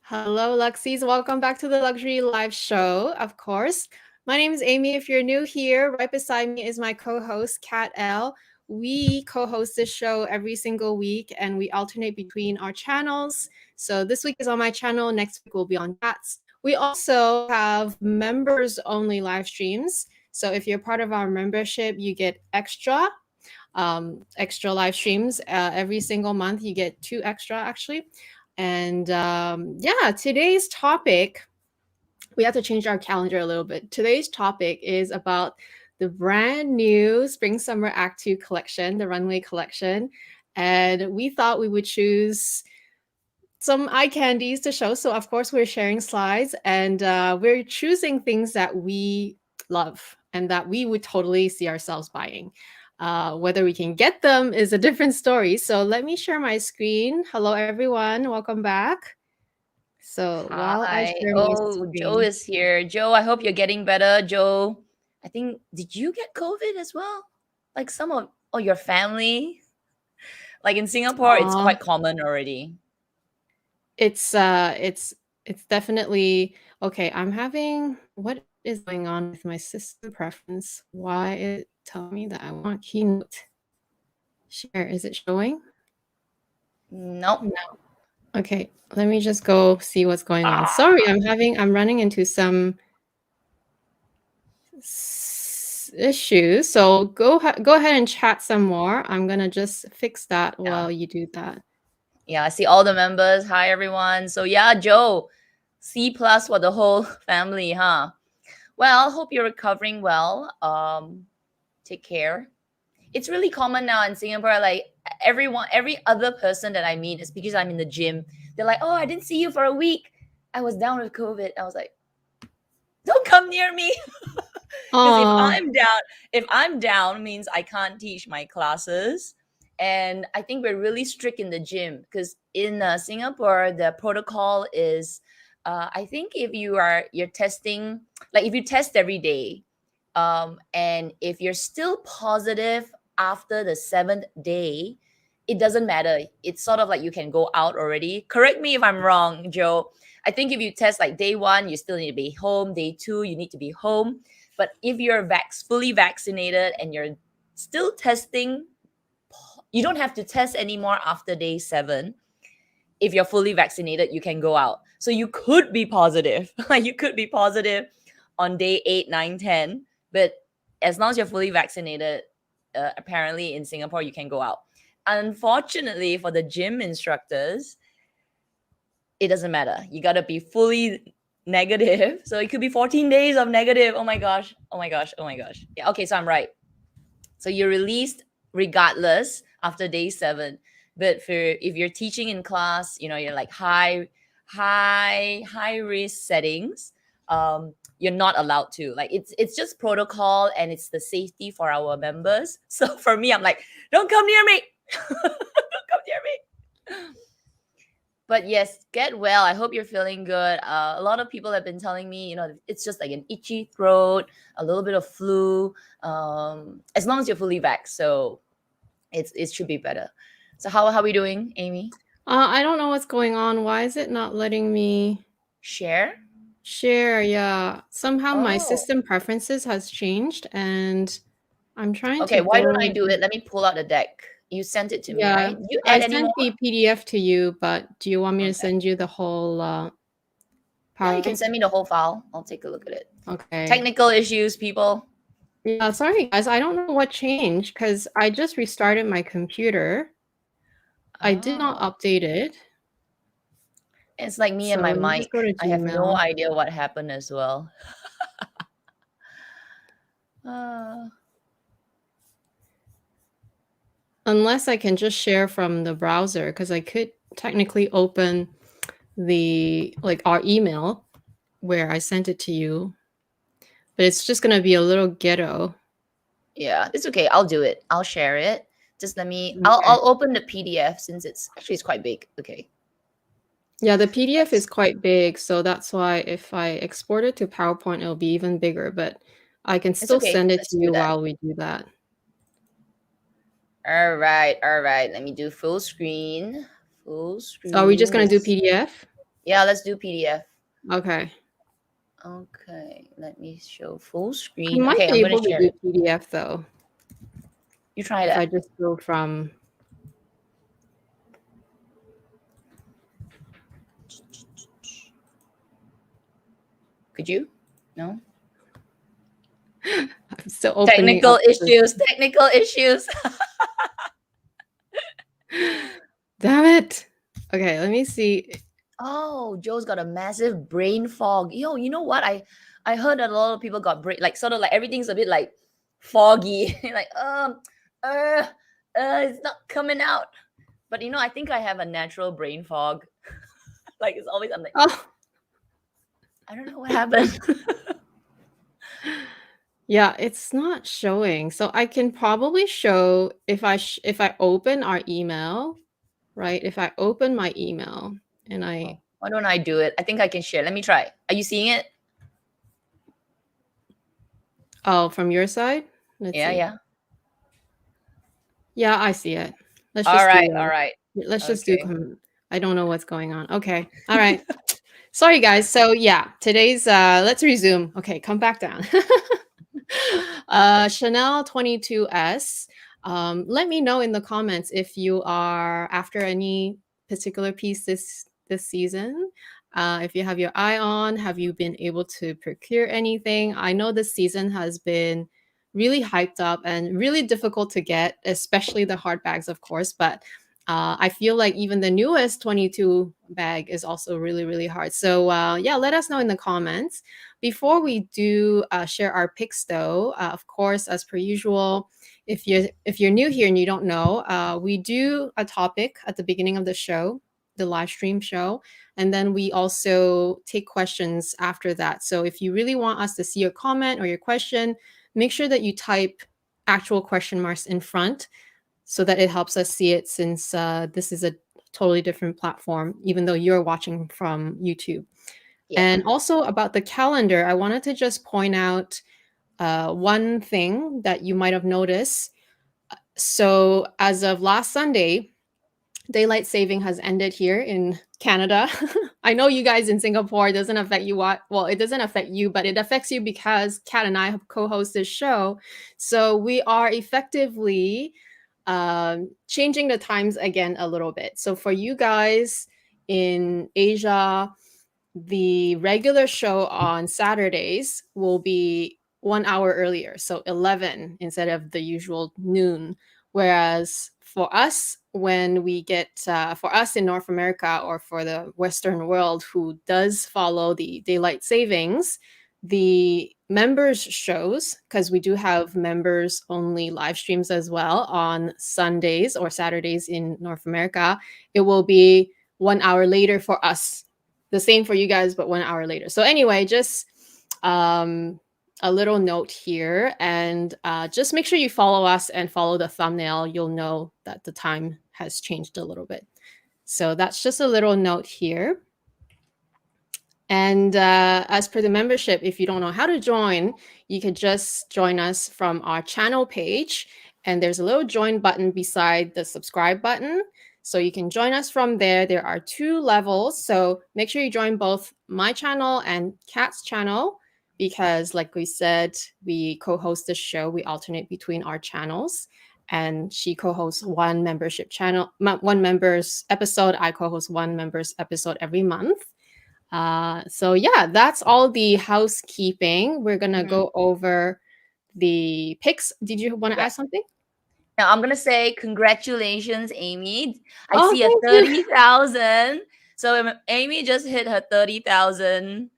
Hello, Luxies. Welcome back to the Luxury Live Show, of course. My name is Amy. If you're new here, right beside me is my co-host, Kat L. We co-host this show every single week, and we alternate between our channels. So this week is on my channel. Next week will be on Kat's. We also have members-only live streams. So if you're part of our membership, you get extra live streams every single month. You get 2 extra, actually. And yeah, today's topic, we have to change our calendar a little bit. Today's topic is about the brand new Spring Summer Act 2 collection, the runway collection. And we thought we would choose some eye candies to show. So, of course, we're sharing slides and we're choosing things that we love and that we would totally see ourselves buying. Whether we can get them is a different story. So let me share my screen. Hello, everyone. Welcome back. So while I Hi. share my Oh, Joe screen, is here. Joe, I hope you're getting better. Joe, I think, did you get COVID as well? Like some of your family? Like in Singapore, it's uh, quite common already. it's definitely okay. I'm having what is going on with my system preference? Why is it telling me that I want Keynote share? Is it showing? Nope. No. Okay, let me just go see what's going on. Sorry, I'm running into some issues. So go ahead and chat some more. I'm gonna just fix that Yeah. while you do that. Yeah, I see all the members. Hi, everyone. So, yeah, Joe, C plus for the whole family, huh? Well, hope you're recovering well. Take care. It's really common now in Singapore. Like every other person that I meet is because I'm in the gym. They're like, "Oh, I didn't see you for a week. I was down with COVID." I was like, "Don't come near me," because Oh, if I'm down means I can't teach my classes. And I think we're really strict in the gym because in Singapore the protocol is, I think if you're testing, like if you test every day, and if you're still positive after the seventh day, it doesn't matter. It's sort of like you can go out already. Correct me if I'm wrong, Joe. I think if you test like day one, you still need to be home. Day two, you need to be home. But if you're fully vaccinated and you're still testing, you don't have to test anymore after day 7. If you're fully vaccinated, you can go out. So you could be positive. You could be positive on day 8, 9, 10. But as long as you're fully vaccinated, apparently in Singapore, you can go out. Unfortunately, for the gym instructors, it doesn't matter. You got to be fully negative. So it could be 14 days of negative. Oh my gosh. Oh my gosh. Oh my gosh. Yeah. Okay. So I'm right. So you're released regardless after day 7. But for if you're teaching in class, you're like high risk settings, you're not allowed to. Like it's just protocol and it's the safety for our members. So for me, I'm like, don't come near me. Don't come near me. But yes, get well. I hope you're feeling good. A lot of people have been telling me, it's just like an itchy throat, a little bit of flu. As long as you're fully vaxxed, so it should be better. So how are we doing, Amy? I don't know what's going on. Why is it not letting me Share? share? Yeah, somehow my Oh, system preferences has changed, and I'm trying okay. to Why don't go. I do it? Let me pull out the deck. You sent it to me, Yeah, right? Did you I add any sent more? the PDF to you, but do you want me to Okay. send you the whole Yeah, you can PowerPoint? send me the whole file. I'll take a look at it. Okay. Technical issues, people. Yeah, sorry guys, I don't know what changed because I just restarted my computer. I did not Oh, update it. it's like me and So my let me just mic. go to I have no Gmail. idea what happened as well. Uh, Unless I can just share from the browser because I could technically open the our email where I sent it to you, but it's just gonna be a little ghetto. Yeah, it's okay. I'll do it. I'll share it. Just let me. I'll Okay. I'll open the PDF since it's quite big. Okay. Yeah, the PDF is quite big, so that's why if I export it to PowerPoint, it'll be even bigger, but I can It's still okay. send it Let's to do you that. while we do that. All right. All right. Let me do full screen. Full So are we just screen. gonna do Yes. PDF? Yeah, let's do PDF. Okay. Okay, let me show full I screen. might Okay, be I'm going able to to share do it. PDF though, You try if I that. just go from. Could you? No? I'm still opening Technical up. issues. Technical issues. Damn it. Okay, let me see. Oh, Joe's got a massive brain fog. Yo, you know what? I heard that a lot of people got brain, like sort of like everything's a bit like foggy. Like uh it's not coming out. But you know, I think I have a natural brain fog. Like it's always, I'm like, Oh, I don't know what happened. yeah, it's not showing. So I can probably show if if I open our email, right? If I open my email and I Oh, why don't I do it? I think I can share. Let me try. Are you seeing it? from your side, let's Yeah, see. yeah. Yeah, I see it. Let's All just do right, all right. let's just do Okay. I don't know what's going on. Okay. All right. Sorry guys. So yeah, today's let's resume. Okay, come back down. Chanel 22S. Let me know in the comments if you are after any particular piece this season. If you have your eye on, have you been able to procure anything? I know this season has been really hyped up and really difficult to get, especially the hard bags, of course. But I feel like even the newest 22 bag is also really, really hard. So yeah, let us know in the comments. Before we do share our picks, though, of course, as per usual, if you're new here and you don't know, we do a topic at the beginning of the show, the live stream show, and then we also take questions after that. So if you really want us to see your comment or your question, make sure that you type actual question marks in front so that it helps us see it, since this is a totally different platform, even though you're watching from YouTube. Yeah. And also about the calendar, I wanted to just point out one thing that you might have noticed. So as of last Sunday, daylight saving has ended here in Canada. I know you guys in Singapore, it doesn't affect you. Well, it doesn't affect you, but it affects you because Kat and I have co-host this show. So we are effectively changing the times again a little bit. So for you guys in Asia, the regular show on Saturdays will be 1 hour earlier, so 11 instead of the usual noon. Whereas for us, when we get, for us in North America or for the Western world who does follow the daylight savings, the members shows, because we do have members only live streams as well on Sundays or Saturdays in North America, it will be 1 hour later for us, the same for you guys, but 1 hour later. So anyway, just a little note here, and just make sure you follow us and follow the thumbnail. You'll know that the time has changed a little bit. So that's just a little note here. And as per the membership, if you don't know how to join, you could just join us from our channel page. And there's a little join button beside the subscribe button. So you can join us from there. There are 2 levels. So make sure you join both my channel and Kat's channel, because like we said, we co-host the show. We alternate between our channels. And she co-hosts one membership channel, one member's episode. I co-host one member's episode every month. So yeah, that's all the housekeeping. We're gonna go over the picks. Did you want to Yeah. add something? Now I'm gonna say congratulations, Amy. I Oh, see a thank you. 30,000. So Amy just hit her 30,000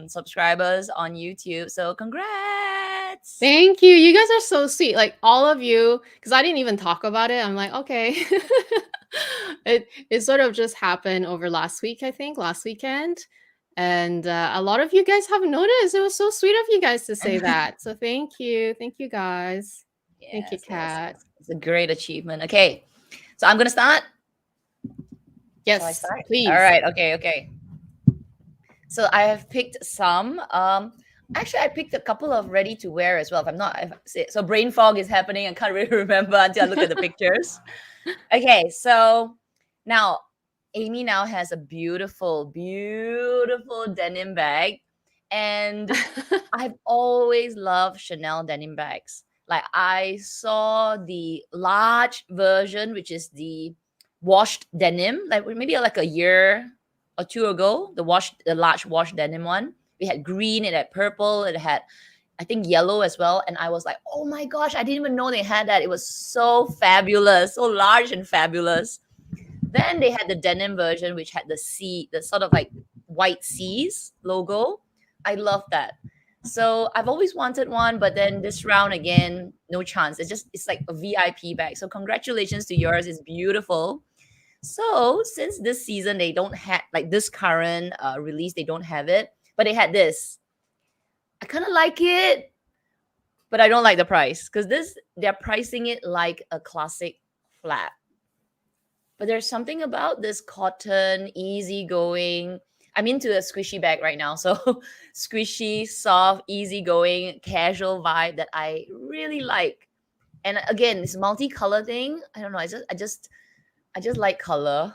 subscribers on YouTube. So congrats. Thank you. You guys are so sweet. Like all of you, because I didn't even talk about it. I'm like, okay. It sort of just happened over last week, I think, last weekend. And a lot of you guys haven't noticed. It was so sweet of you guys to say that. So thank you. Thank you guys. Thank you, Kat. Yes. It's a great achievement. Okay. So I'm gonna start. Shall I Yes, start? please. All right. Okay. So I have picked some. Actually, I picked a couple of ready to wear as well. So brain fog is happening. I can't really remember until I look at the pictures. Okay, so now Amy now has a beautiful, beautiful denim bag. And I've always loved Chanel denim bags. Like I saw the large version, which is the washed denim, like maybe like a year or two ago, the large washed denim one. We had green, it had purple, it had I think yellow as well. And I was like, oh my gosh, I didn't even know they had that. It was so fabulous, so large and fabulous. Then they had the denim version, which had the sort of like white C's logo. I love that. So I've always wanted one, but then this round again, no chance. It's like a VIP bag. So congratulations to yours. It's beautiful. So since this season they don't have like this current release, they don't have it, but they had this. I kind of like it, but I don't like the price because they're pricing it like a classic flat. But there's something about this cotton, easygoing. I'm into a squishy bag right now. So squishy, soft, easygoing, casual vibe that I really like. And again, this multicolor thing, I don't know. I just like color.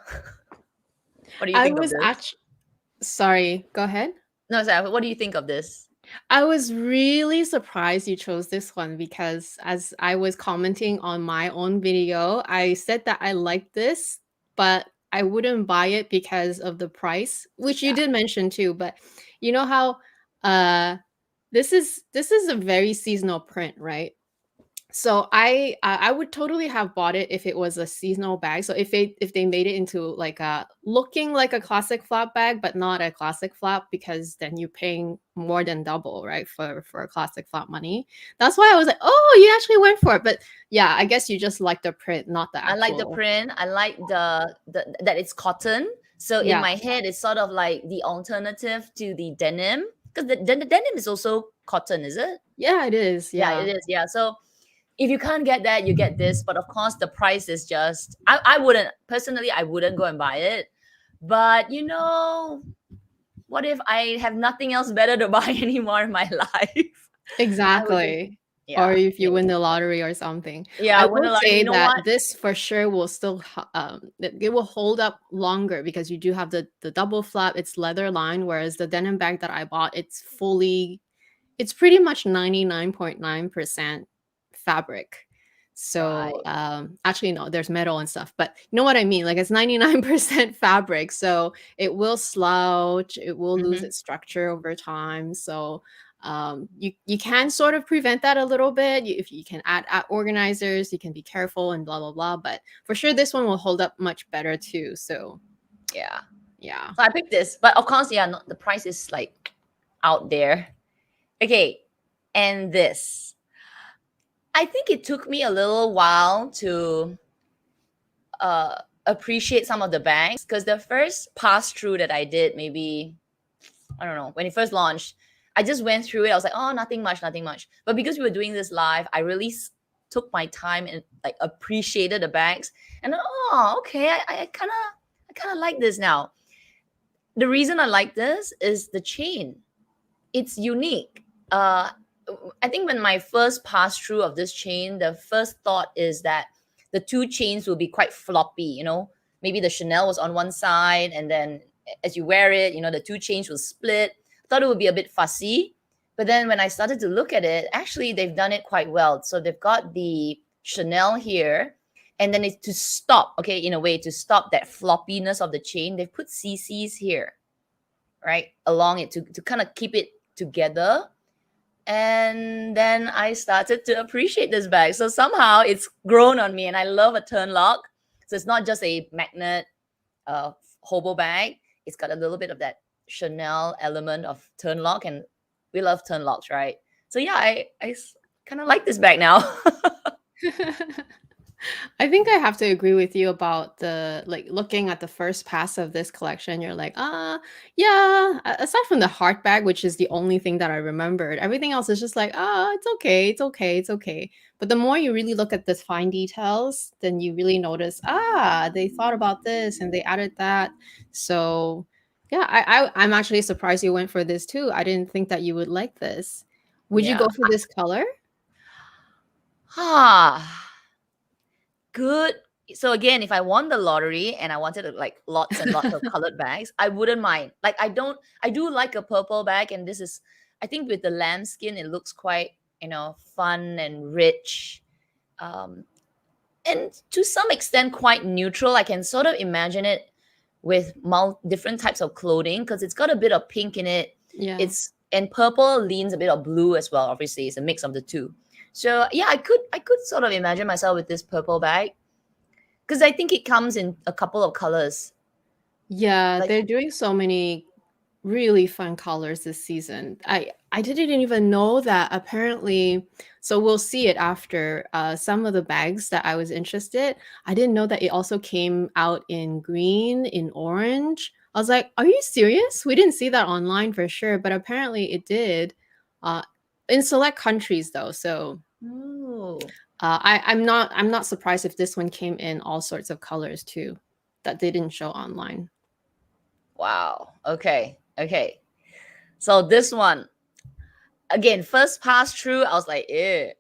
What do you I think of was this? actually sorry, go ahead. No, sorry, what do you think of this? I was really surprised you chose this one because as I was commenting on my own video, I said that I like this, but I wouldn't buy it because of the price, which you Yeah. did mention too. But you know how uh this is a very seasonal print, right? So I would totally have bought it if it was a seasonal bag. So if they made it into like a looking like a classic flap bag, but not a classic flap, because then you're paying more than double, right, for a classic flap money. That's why I was like, oh, you actually went for it. But yeah, I guess you just like the print, not the I like the actual. print. I like the that it's cotton. So in Yeah, my head, it's sort of like the alternative to the denim because the denim is also cotton, is it? yeah, it is. Yeah, it Yeah, is. Yeah. So if you can't get that, you get this. But of course, the price is just. I wouldn't personally. I wouldn't go and buy it. But what if I have nothing else better to buy anymore in my life? I would just exactly. Or yeah. if you Maybe. win the lottery or something. Yeah, I I wouldn't will like. say You know that what? this for sure will still it will hold up longer because you do have the double flap, it's leather lined, whereas the denim bag that I bought, it's pretty much 99.9% fabric. So Right. actually no, there's metal and stuff, but you know what I mean? Like it's 99% fabric. So it will slouch, it will lose Mm-hmm. its structure over time. So you can sort of prevent that a little bit. If you can add organizers, you can be careful and blah blah blah. But for sure, this one will hold up much better too. So Yeah. yeah, So I picked this, but of course, yeah, the price is like out there. Okay, and this. I think it took me a little while to appreciate some of the banks because the first pass through that I did, maybe I don't know, when it first launched, I just went through it. I was like, oh, nothing much, nothing much. But because we were doing this live, I really took my time and like appreciated the bags. And then, oh, okay, I kind of like this now. The reason I like this is the chain. It's unique. I think when my first pass through of this chain, the first thought is that the two chains will be quite floppy. Maybe the Chanel was on one side, and then as you wear it, the two chains will split. I thought it would be a bit fussy, but then when I started to look at it, actually they've done it quite well. So they've got the Chanel here, and then it's to stop. Okay, in a way to stop that floppiness of the chain, they've put CCs here, right, along it to kind of keep it together. And then I started to appreciate this bag. So somehow it's grown on me, and I love a turn lock. So it's not just a magnet hobo bag. It's got a little bit of that Chanel element of turn lock, and we love turn locks, right? So yeah, I kind of like this bag now. I think I have to agree with you about the like looking at the first pass of this collection. You're like, yeah. Aside from the heart bag, which is the only thing that I remembered, everything else is just like, it's okay, it's okay, it's okay. But the more you really look at the fine details, then you really notice, they thought about this and they added that. So yeah, I'm actually surprised you went for this too. I didn't think that you would like this. Would you Yeah. go for this color? Ah, good So again, if I won the lottery and I wanted like lots and lots of colored bags, I wouldn't mind. Like I do like a purple bag, and this is, I think with the lambskin, it looks quite, fun and rich. Um, and to some extent quite neutral. I can sort of imagine it with different types of clothing because it's got a bit of pink in it. Yeah. It's and purple leans a bit of blue as well. Obviously, it's a mix of the two. So yeah, I could sort of imagine myself with this purple bag because I think it comes in a couple of colors. Yeah, Like they're doing so many really fun colors this season. I didn't even know that apparently, so we'll see it after some of the bags that I was interested. I didn't know that it also came out in green, in orange. I was like, are you serious? We didn't see that online for sure, but apparently it did. Uh in select countries though. So oh I'm not surprised if this one came in all sorts of colors too that they didn't show online. wow, okay. So this one again, first pass through, I was like, eh.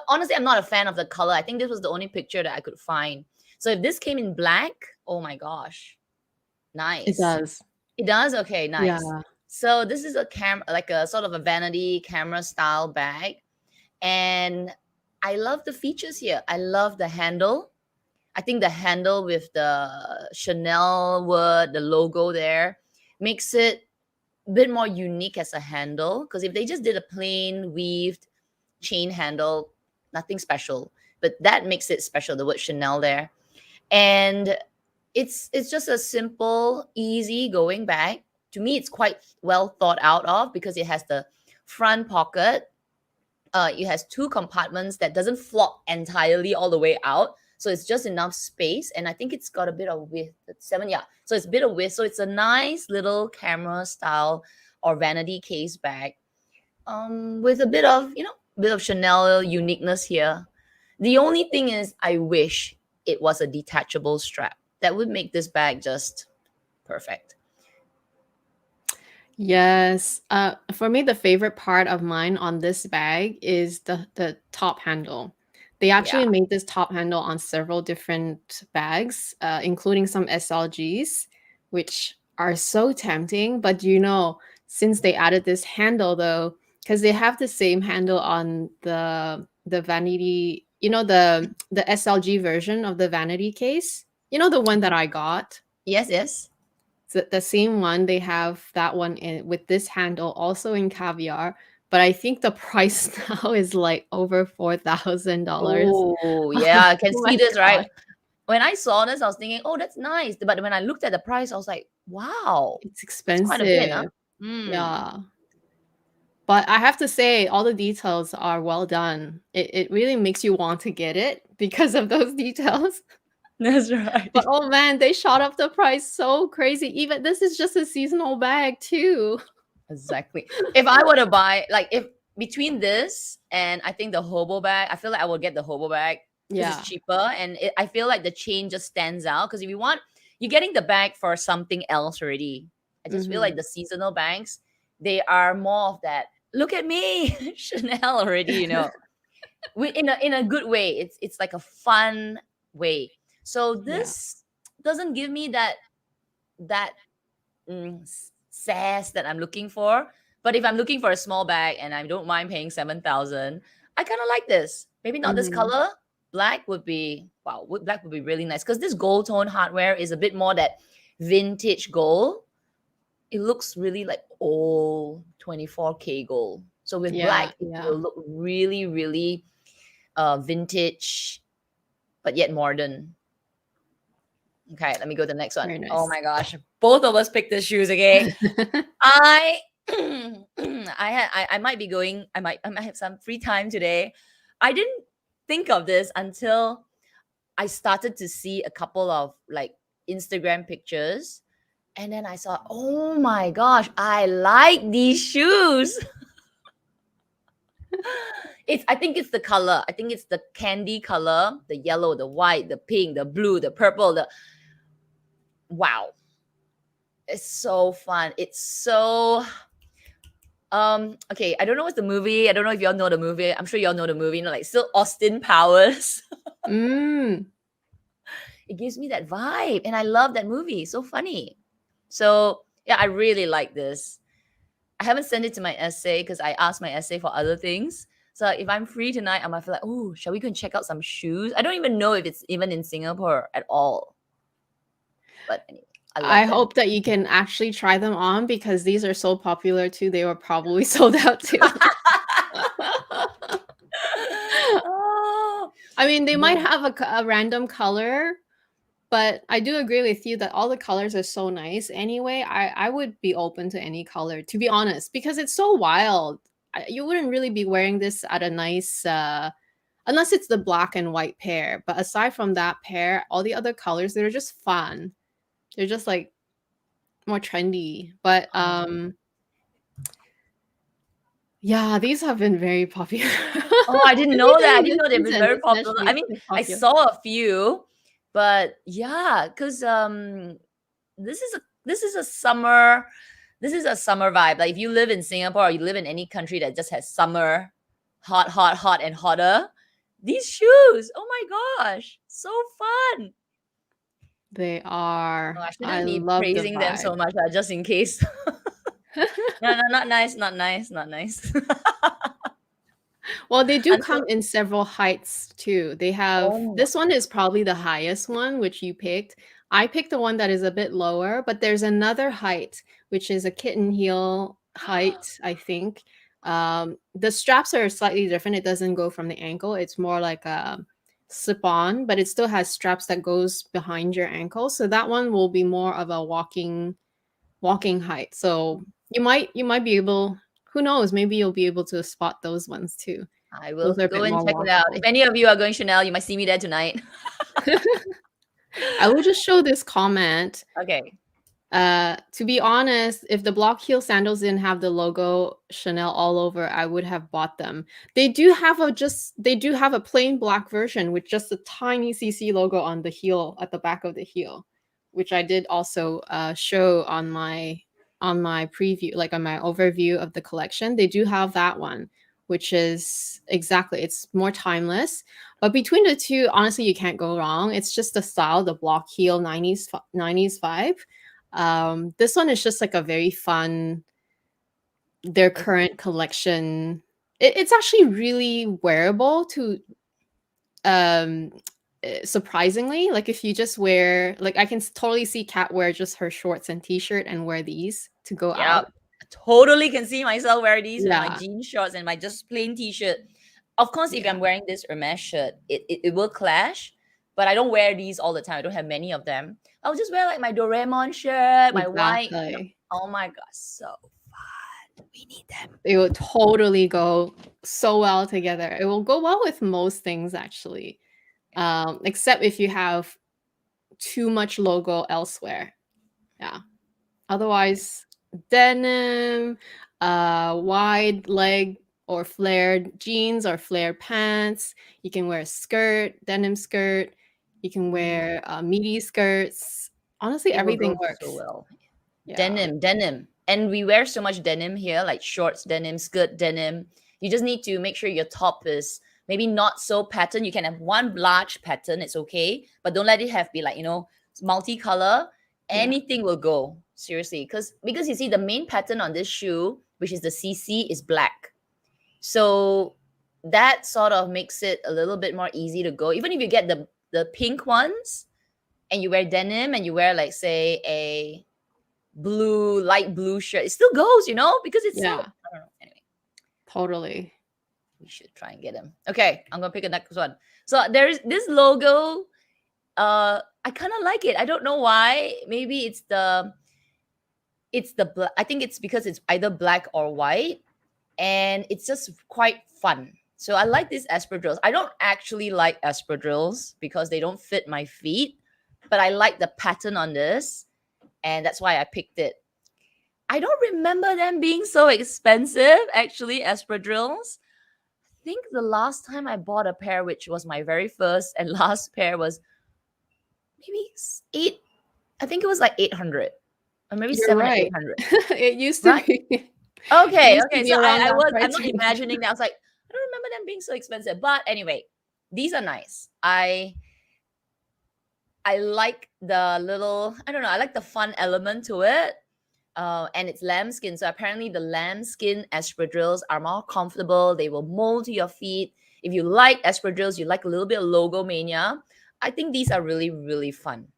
Honestly, I'm not a fan of the color. I think this was the only picture that I could find. So if this came in black, oh my gosh, It nice. does. It does. Okay, Yeah. nice. So this is a like a sort of a vanity camera style bag, and I love the features here. I love the handle. I think the handle with the Chanel word, the logo there, makes it a bit more unique as a handle. Because if they just did a plain weaved chain handle, nothing special. But that makes it special, the word Chanel there. And it's just a simple, easy going bag. To me, it's quite well thought out of because it has the front pocket. It has two compartments that doesn't flop entirely all the way out. So it's just enough space. And I think it's got a bit of width. It's 7, yeah. So it's a bit of width. So it's a nice little camera style or vanity case bag. With a bit of, bit of Chanel uniqueness here. The only thing is I wish it was a detachable strap. That would make this bag just perfect. Yes. For me, the favorite part of mine on this bag is the top handle. They Yeah. actually made this top handle on several different bags, including some SLGs, which are so tempting. But since they added this handle though, because they have the same handle on the vanity, the SLG version of the vanity case, the one that I got. Yes, yes. The same one, they have that one with this handle also in caviar, but I think the price now is like over $4,000. Oh, yeah. Oh I can my see this, right? gosh, When I saw this, I was thinking, oh, that's nice. But when I looked at the price, I was like, wow, it's it's quite a bit, huh? expensive. Hmm. Yeah. But I have to say, all the details are well done. It really makes you want to get it because of those details. That's But right. oh man, they shot up the price so crazy. Even this is just a seasonal bag too. Exactly. If I were to buy, like, if between this and I think the hobo bag, I feel like I will get the hobo bag because it's Yeah. cheaper and I feel like the chain just stands out. Because if you want, you're getting the bag for something else already. I just feel like Hmm. the seasonal bags, they are more of that. Look at me, Chanel already. In a good way. It's like a fun way. So Yeah. this doesn't give me that sass that I'm looking for. But if I'm looking for a small bag and I don't mind paying 7,000, I kind of like this. Maybe not this Hmm. color. Black would be wow. Black would be really nice because this gold tone hardware is a bit more that vintage gold. It looks really like old 24K gold. So with black, Yeah. it Yeah. will look really, really vintage, but yet modern. Okay, let me go to the next one. Very Oh nice. my gosh, both of us picked the shoes. Okay, I I might be going. I might have some free time today. I didn't think of this until I started to see a couple of like Instagram pictures, and then I saw, oh my gosh, I like these shoes. I think it's the color. I think it's the candy color, the yellow, the white, the pink, the blue, the purple, the wow. It's so fun. It's so okay, I don't know what's the movie. I don't know if y'all know the movie. I'm sure y'all know the movie, like still Austin Powers. Mm. it gives me that vibe. And I love that movie. So funny. So yeah, I really like this. I haven't sent it to my essay because I asked my essay for other things. So if I'm free tonight, I might feel like, oh, shall we go and check out some shoes? I don't even know if it's even in Singapore at all. But anyway, I love I them. hope that you can actually try them on because these are so popular too. They were probably sold out too. Oh, I mean, they might yeah. have a random color, but I do agree with you that all the colors are so nice. Anyway, I would be open to any color, to be honest, because it's so wild. You wouldn't really be wearing this at a nice, unless it's the black and white pair. But aside from that pair, all the other colors, they're just fun. They're just like more trendy. But yeah, these have been very popular. Oh, I didn't know that. I didn't know they've This been season very popular. especially, I it's mean, been I popular. saw a few, but yeah, because this is a summer vibe. Like if you live in Singapore or you live in any country that just has summer, hot, hot, hot, and hotter, these shoes, oh my gosh, so fun. They are. Oh, I I shouldn't be love the praising them so vibe. much, just in case. No, not nice, not nice, not nice. Well, they do Until come in several heights too. They have oh my, this one is probably the highest one, which you picked. I picked the one that is a bit lower, but there's another height, which is a kitten heel height, I think. The straps are slightly different. It doesn't go from the ankle. It's more like a slip-on, but it still has straps that goes behind your ankle. So that one will be more of a walking height. So you might be able, who knows, maybe you'll be able to spot those ones too. I will Those are a go bit and more check it out. If walkable. any of you are going Chanel, you might see me there tonight. I will just show this comment. Okay. To be honest, if the block heel sandals didn't have the logo Chanel all over, I would have bought them. They do have a plain black version with just a tiny CC logo on the heel at the back of the heel, which I did also show on my preview, like on my overview of the collection. They do have that one, which is exactly, it's more timeless. But between the two, honestly, you can't go wrong. It's just the style, the block heel 90s vibe. This one is just like a very fun, their current collection. It's actually really wearable to surprisingly, like if you just wear, like I can totally see Kat wear just her shorts and t-shirt and wear these to go Yeah, out. I totally can see myself wear these with my Yeah. jean shorts and my just plain t-shirt. Of course, if Yeah. I'm wearing this Hermes shirt, it will clash, but I don't wear these all the time. I don't have many of them. I'll just wear like my Doraemon shirt, my white. Exactly. Oh my god, so fun. We need them. They will totally go so well together. It will go well with most things actually. Except if you have too much logo elsewhere. Yeah. Otherwise, denim, wide leg or flared jeans or flared pants. You can wear a skirt, denim skirt. You can wear midi skirts. Honestly, It will everything go works. so well. Yeah. Denim. And we wear so much denim here, like shorts denim, skirt denim. You just need to make sure your top is maybe not so patterned. You can have one large pattern, it's okay, but don't let it have be like, multicolor. Yeah. Anything will go. Seriously. Because you see the main pattern on this shoe, which is the CC, is black. So that sort of makes it a little bit more easy to go. Even if you get the pink ones and you wear denim and you wear like say a light blue shirt, it still goes, because it's so, I Yeah. don't know. Anyway, Totally. we should try and get them. Okay, I'm gonna pick a next one. So there's this logo. I kind of like it. I don't know why. Maybe it's the black. I think it's because it's either black or white, and it's just quite fun. So I like these espadrilles. I don't actually like espadrilles because they don't fit my feet, but I like the pattern on this, and that's why I picked it. I don't remember them being so expensive, actually, espadrilles. I think the last time I bought a pair, which was my very first and last pair, was maybe I think it was like 800 or maybe You're 700 or right. 800. It used to Right? be. Okay. Used to be So around that I'm price not range. imagining that. I was like, I don't remember them being so expensive. But anyway, these are nice. I I like the little, I don't know, I like the fun element to it. And it's lambskin. So apparently the lambskin espadrilles are more comfortable. They will mold to your feet. If you like espadrilles, you like a little bit of logo mania, I think these are really, really fun.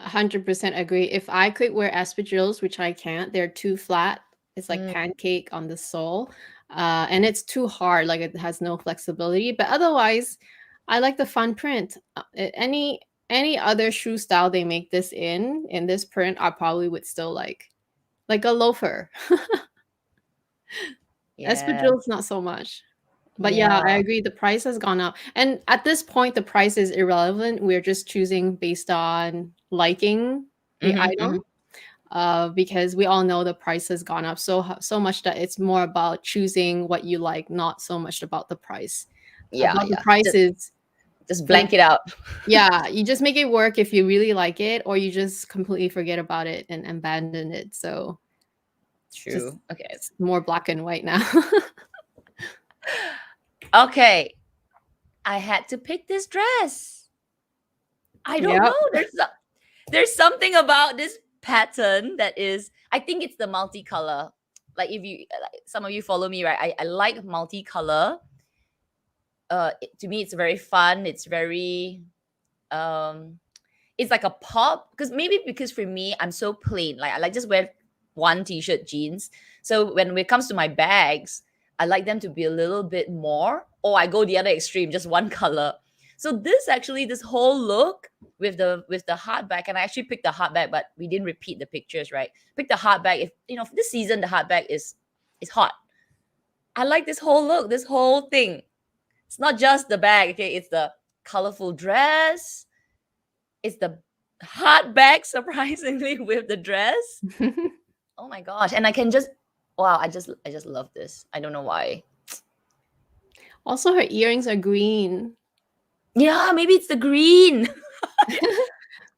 100% agree. If I could wear espadrilles, which I can't, they're too flat. It's like Mm, pancake on the sole. And it's too hard, like it has no flexibility. But otherwise, I like the fun print. Any other shoe style they make this in this print, I probably would still like a loafer. yeah. Espadrilles, not so much. But yeah, I Yeah. agree. The price has gone up. And at this point, the price is irrelevant. We're just choosing based on liking the Hmm, item. hmm. Because we all know the price has gone up so much that it's more about choosing what you like, not so much about the price. Yeah, But the yeah. price is Just it, blank it out. yeah, you just make it work if you really like it, or you just completely forget about it and abandon it. So just True. Okay. it's more black and white now. Okay. I had to pick this dress. I don't Yep. know. There's something about this pattern that is, I think it's the multicolor. Like if you like, some of you follow me, right? I like multicolor. To me it's very fun. It's very um it's like a pop, because maybe because for me I'm so plain. Like I like just wear one t-shirt, jeans. So when it comes to my bags, I like them to be a little bit more, or I go the other extreme, just one color. So this whole look with the hardback, and I actually picked the hardback, but we didn't repeat the pictures, right? Pick the hardback. If you know, for this season the hardback is hot. I like this whole look, this whole thing. It's not just the bag, okay? It's the colorful dress. It's the hardback, surprisingly, with the dress. Oh my gosh! And I can just, wow! I just love this. I don't know why. Also, her earrings are green. Yeah, maybe it's the green.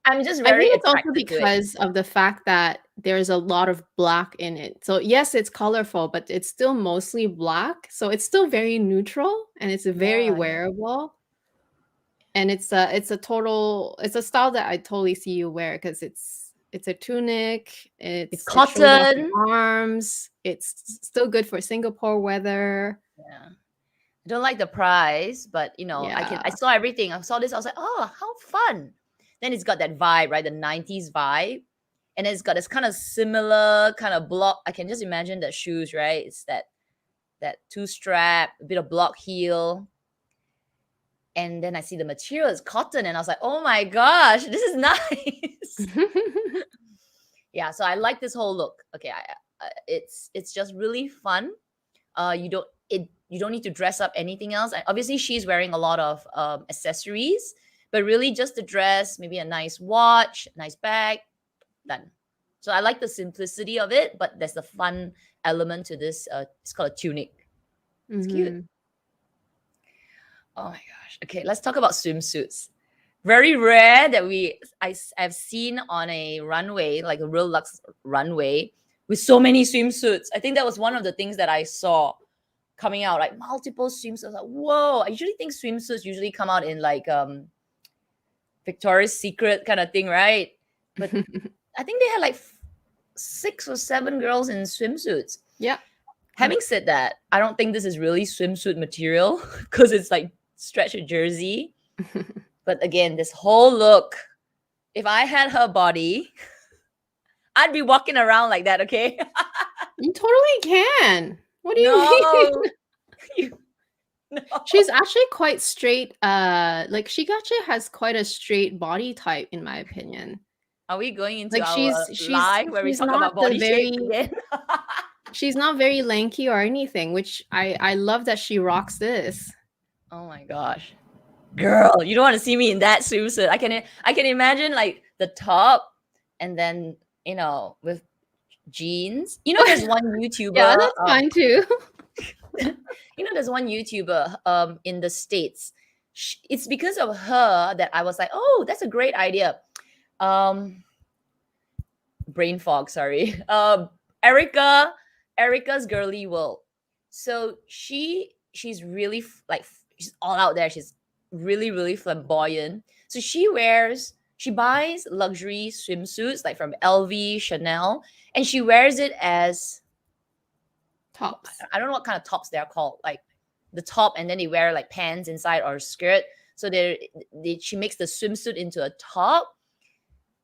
I'm just I very think it's also attracted to it. because of the fact that there's a lot of black in it. So yes, it's colorful, but it's still mostly black. So it's still very neutral and it's very Yeah, yeah. wearable. And it's a style that I totally see you wear because it's a tunic, It's it shows off your cotton. arms, it's still good for Singapore weather. Yeah. I don't like the price, but you know, I Yeah. saw everything. I saw this, I was like, oh, how fun. Then it's got that vibe, right? The 90s vibe. And it's got this kind of similar kind of block. I can just imagine the shoes, right? It's that two strap, a bit of block heel. And then I see the material is cotton, and I was like, oh my gosh, this is nice. Yeah, so I like this whole look. Okay, it's just really fun. You don't need to dress up anything else. And obviously, she's wearing a lot of accessories, but really just the dress, maybe a nice watch, nice bag, done. So I like the simplicity of it, but there's the fun element to this. It's called a tunic. It's cute. Mhm. Oh my gosh. Okay, let's talk about swimsuits. Very rare that I've seen on a runway, like a real luxe runway, with so many swimsuits. I think that was one of the things that I saw coming out, like multiple swimsuits. I was like, whoa! I usually think swimsuits usually come out in like Victoria's Secret kind of thing, right? But I think they had like 6 or 7 girls in swimsuits. Yeah. Having said that, I don't think this is really swimsuit material because it's like stretch jersey. But again, this whole look, if I had her body, I'd be walking around like that, okay? You totally can. What do you mean? No. No. She's actually quite straight. Like she actually has quite a straight body type, in my opinion. Are we going into Like our live where we she's talk not about the body shape very again? she's not very lanky or anything, which I love that she rocks this. Oh my gosh. Girl, you don't want to see me in that swimsuit. I can imagine like the top and then, you know, with jeans. You know, there's one Yeah, YouTuber. that's fine too. You know, there's one YouTuber in the States. It's because of her that I was like, oh, that's a great idea. Brain fog, sorry. Erica's Girly World. So she's really like she's all out there. She's really flamboyant. So she buys luxury swimsuits like from LV, Chanel, and she wears it as, Tops. I don't know what kind of tops they are called, like the top, and then they wear like pants inside or a skirt. So she makes the swimsuit into a top.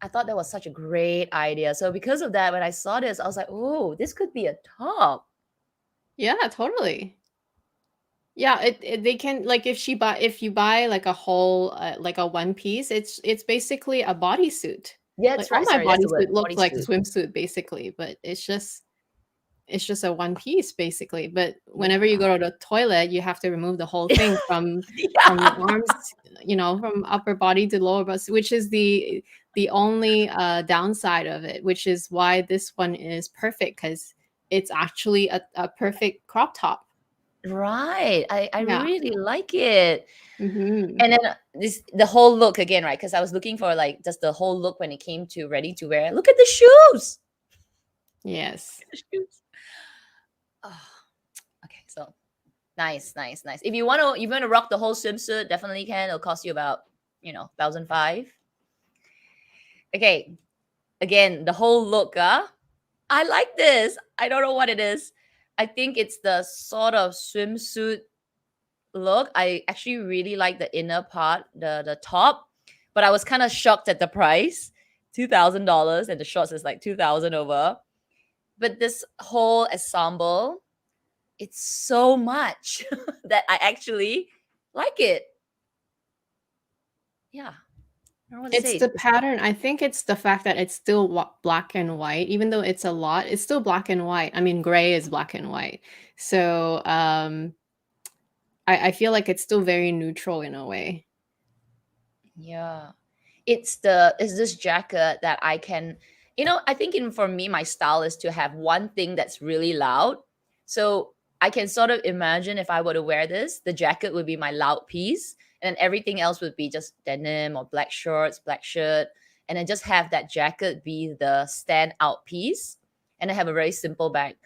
I thought that was such a great idea. So because of that, when I saw this, I was like, oh, this could be a top. Yeah, totally. Yeah, they can, like, if you buy like a whole like a one piece, it's basically a bodysuit. Yeah, Like that's all right. my Sorry, that's the word. bodysuit looks like a Bodysuit. swimsuit basically, but it's just a one piece basically. But whenever Yeah. you go to the toilet, you have to remove the whole thing from Yeah. arms, from upper body to lower body, which is the only downside of it, which is why this one is perfect, because it's actually a perfect crop top. Right. I Yeah. really like it. Hmm. And then the whole look again, right? Because I was looking for like just the whole look when it came to ready to wear. Look at the shoes. Yes. The shoes. Oh, okay, so nice, nice, nice. If you want to rock the whole swimsuit, definitely can. It'll cost you about 1,500. Okay, again, the whole look, I like this. I don't know what it is. I think it's the sort of swimsuit look. I actually really like the inner part, the top, but I was kind of shocked at the price, $2,000, and the shorts is like 2,000 over. But this whole ensemble, it's so much that I actually like it. Yeah, I don't know what to It's say. the pattern. I think it's the fact that it's still black and white, even though it's a lot. It's still black and white. I mean, gray is black and white. So I feel like it's still very neutral in a way. Yeah. It's this jacket that I can, I think for me, my style is to have one thing that's really loud. So I can sort of imagine if I were to wear this, the jacket would be my loud piece, and then everything else would be just denim or black shorts, black shirt, and then just have that jacket be the standout piece, and I have a very simple bag.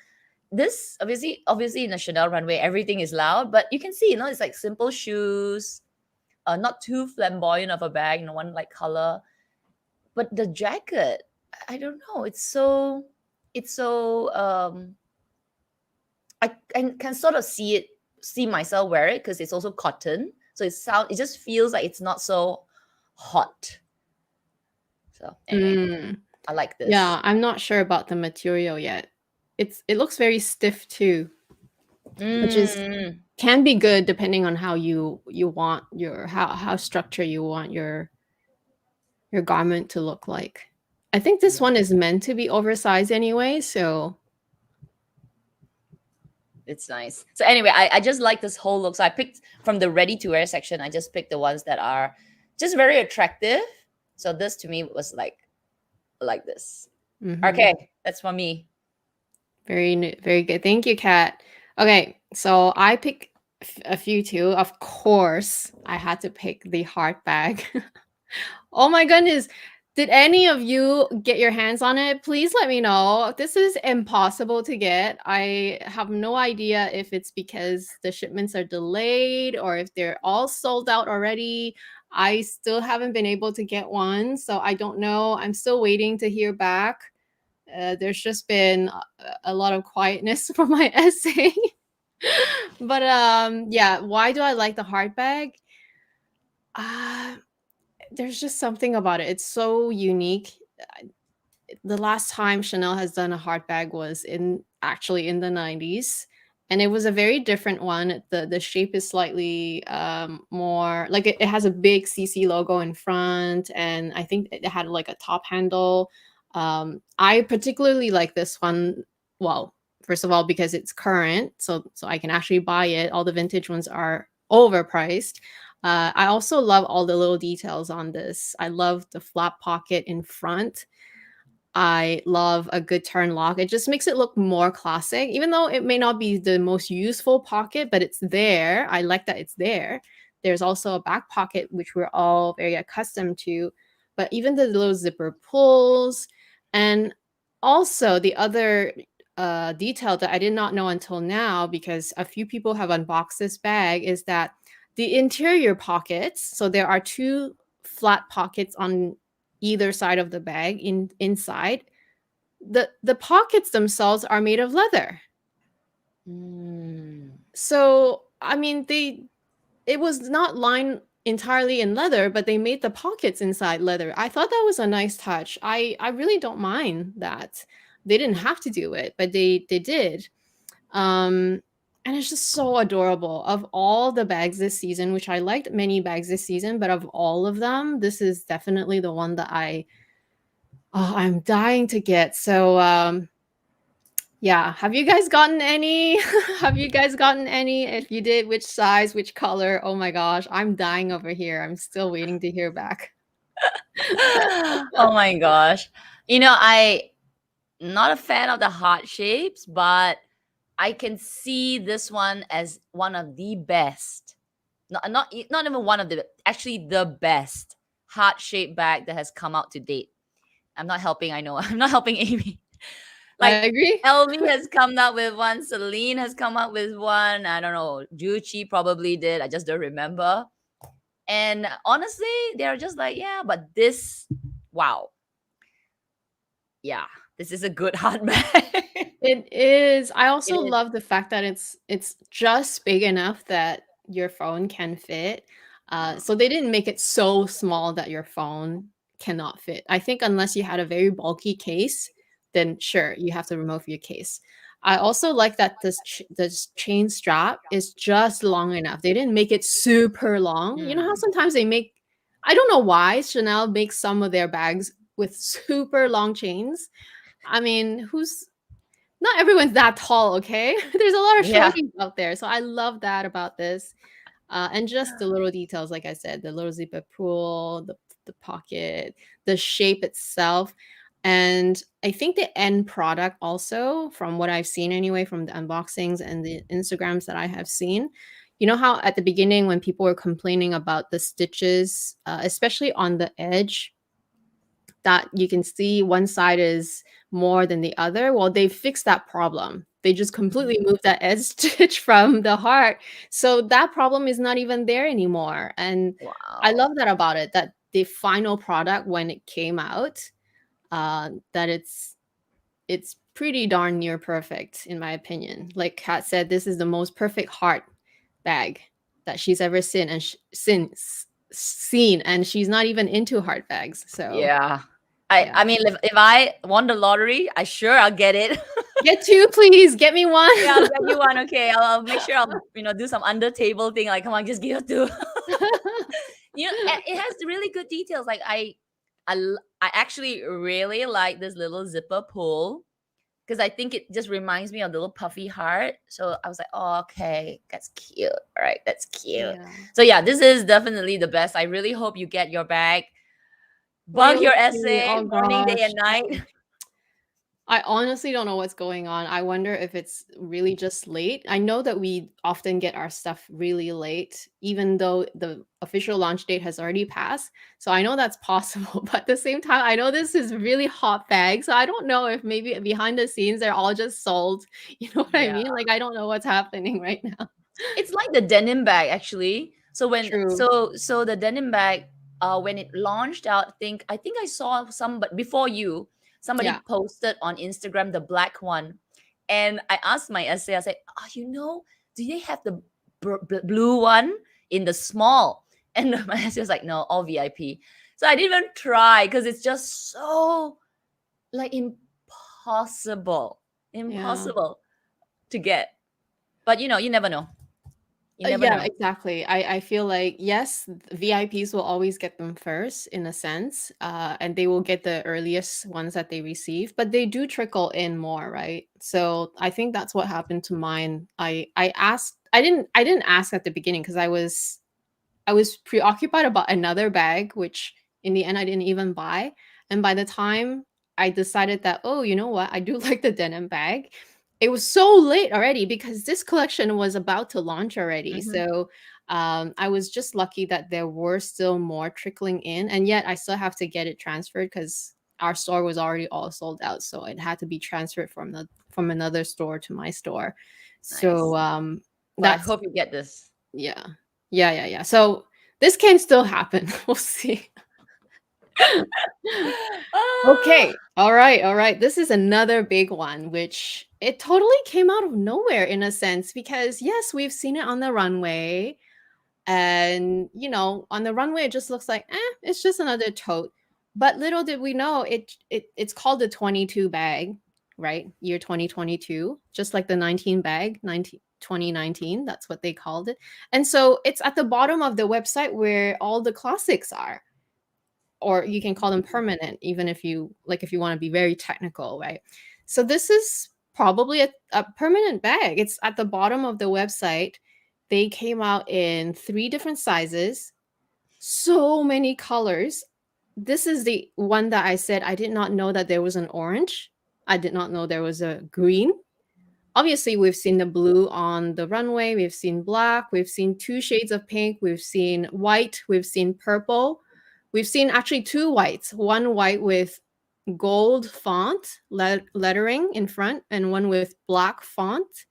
This obviously in the Chanel runway, everything is loud, but you can see, it's like simple shoes, not too flamboyant of a bag, one like color. But the jacket, I don't know. It's so I can sort of see myself wear it because it's also cotton. So it just feels like it's not so hot. So anyway, Mm, I like this. yeah, I'm not sure about the material yet. It looks very stiff too, which is Mm, can be good depending on how you want your how structured you want your garment to look like. I think this yeah. one is meant to be oversized anyway, so It's nice. So anyway, I just like this whole look. So I picked from the ready to wear section. I just picked the ones that are just very attractive. So this to me was like this. mhm. Okay, that's for me. Very good. Thank you, Kat. Okay, so I pick a few too. Of course, I had to pick the heart bag. Oh my goodness. Did any of you get your hands on it? Please let me know. This is impossible to get. I have no idea if it's because the shipments are delayed or if they're all sold out already. I still haven't been able to get one, so I don't know. I'm still waiting to hear back. There's just been a lot of quietness for my essay. But yeah, why do I like the heart bag? Uh, there's just something about it. It's so unique. The last time Chanel has done a heart bag was actually in the 90s, and it was a very different one. The shape is slightly more like it has a big CC logo in front, and I think it had like a top handle. I particularly like this one. Well, first of all, because it's current, so I can actually buy it. All the vintage ones are overpriced. I also love all the little details on this. I love the flap pocket in front. I love a good turn lock. It just makes it look more classic, even though it may not be the most useful pocket, but it's there. I like that it's there. There's also a back pocket, which we're all very accustomed to, but even the little zipper pulls. And also, the other detail that I did not know until now, because a few people have unboxed this bag, is that the interior pockets, so there are two flat pockets on either side of the bag inside. The pockets themselves are made of leather. So I mean, it was not lined entirely in leather, but they made the pockets inside leather. I thought that was a nice touch. I really don't mind that. They didn't have to do it, but they did. And it's just so adorable. Of all the bags this season, which I liked many bags this season, but of all of them, this is definitely the one that I'm dying to get. So yeah, have you guys gotten any? Have you guys gotten any? If you did, which size, which color? Oh my gosh, I'm dying over here. I'm still waiting to hear back. Oh my gosh. I'm not a fan of the heart shapes, but I can see this one as one of the best. Not even one of the, actually the best heart-shaped bag that has come out to date. I'm not helping, I know. I'm not helping Amy. I agree. LV has come out with one, Celine has come out with one. I don't know, Gucci probably did. I just don't remember. And honestly, they're just like, yeah, but this, wow. Yeah, this is a good heart bag. It is. I also It is. love the fact that it's just big enough that your phone can fit. So they didn't make it so small that your phone cannot fit. I think unless you had a very bulky case, then sure, you have to remove your case. I also like that this chain strap is just long enough. They didn't make it super long. You know how sometimes they make, I don't know why Chanel makes some of their bags with super long chains. I mean, not everyone's that tall, okay? There's a lot of Yeah. shorties out there. So I love that about this. And just the little details, like I said, the little zipper pull, the pocket, the shape itself. And I think the end product also, from what I've seen anyway, from the unboxings and the Instagrams that I have seen, you know how at the beginning when people were complaining about the stitches, especially on the edge, that you can see one side is more than the other. Well, they fixed that problem. They just completely moved that edge stitch from the heart. So that problem is not even there anymore. And I Wow. love that about it, that the final product when it came out, that it's pretty darn near perfect in my opinion. Like Kat said, this is the most perfect heart bag that she's ever seen and seen, and she's not even into heart bags. So Yeah. yeah. I mean, if I won the lottery, I'll get it. Get two, please. Get me one. Yeah, I'll get you one. Okay, I'll make sure I'll do some under table thing. Like, come on, just give it two. It has really good details. Like I actually really like this little zipper pull because I think it just reminds me of the little puffy heart. So I was like, oh, okay, that's cute. All right, that's cute. Yeah. So yeah, this is definitely the best. I really hope you get your bag. Bug your essay, Oh morning, day, gosh. and night. I honestly don't know what's going on. I wonder if it's really just late. I know that we often get our stuff really late, even though the official launch date has already passed. So I know that's possible. But at the same time, I know this is really hot bag. So I don't know if maybe behind the scenes they're all just sold. You know what I Yeah. mean? Like I don't know what's happening right now. It's like the denim bag actually. So when True. so the denim bag, when it launched out, I think I saw somebody before you, somebody Yeah. posted on Instagram the black one, and I asked my essay. I said, do they have the blue one in the small? And my essay was like, no, all VIP. So I didn't even try because it's just so like impossible Yeah. to get. But you never know. You never Yeah, know. exactly. I feel like yes, VIPs will always get them first in a sense, and they will get the earliest ones that they receive, but they do trickle in more, right? So I think that's what happened to mine. I asked, I didn't ask at the beginning because I was preoccupied about another bag, which in the end I didn't even buy. And by the time I decided that, oh, you know what, I do like the denim bag, it was so late already because this collection was about to launch already. Mhm. So I was just lucky that there were still more trickling in, and yet I still have to get it transferred because our store was already all sold out. So it had to be transferred from another store to my store. Nice. So Well, I that's hope you get this. yeah. Yeah. So This can still happen. We'll see. Ah, Okay. All right. All right. This is another big one, which it totally came out of nowhere in a sense, because yes, we've seen it on the runway. And, on the runway, it just looks like, it's just another tote. But little did we know, it's called the 22 bag, right? Year 2022, just like the 19 bag, 2019. That's what they called it. And so it's at the bottom of the website where all the classics are, or you can call them permanent, even if you want to be very technical, right? So this is probably a permanent bag. It's at the bottom of the website. They came out in 3 different sizes, so many colors. This is the one that I said I did not know that there was an orange. I did not know there was a green. Obviously, we've seen the blue on the runway, we've seen black, we've seen 2 shades of pink, we've seen white, we've seen purple. We've seen actually 2 whites, one white with gold font lettering in front, and one with black font.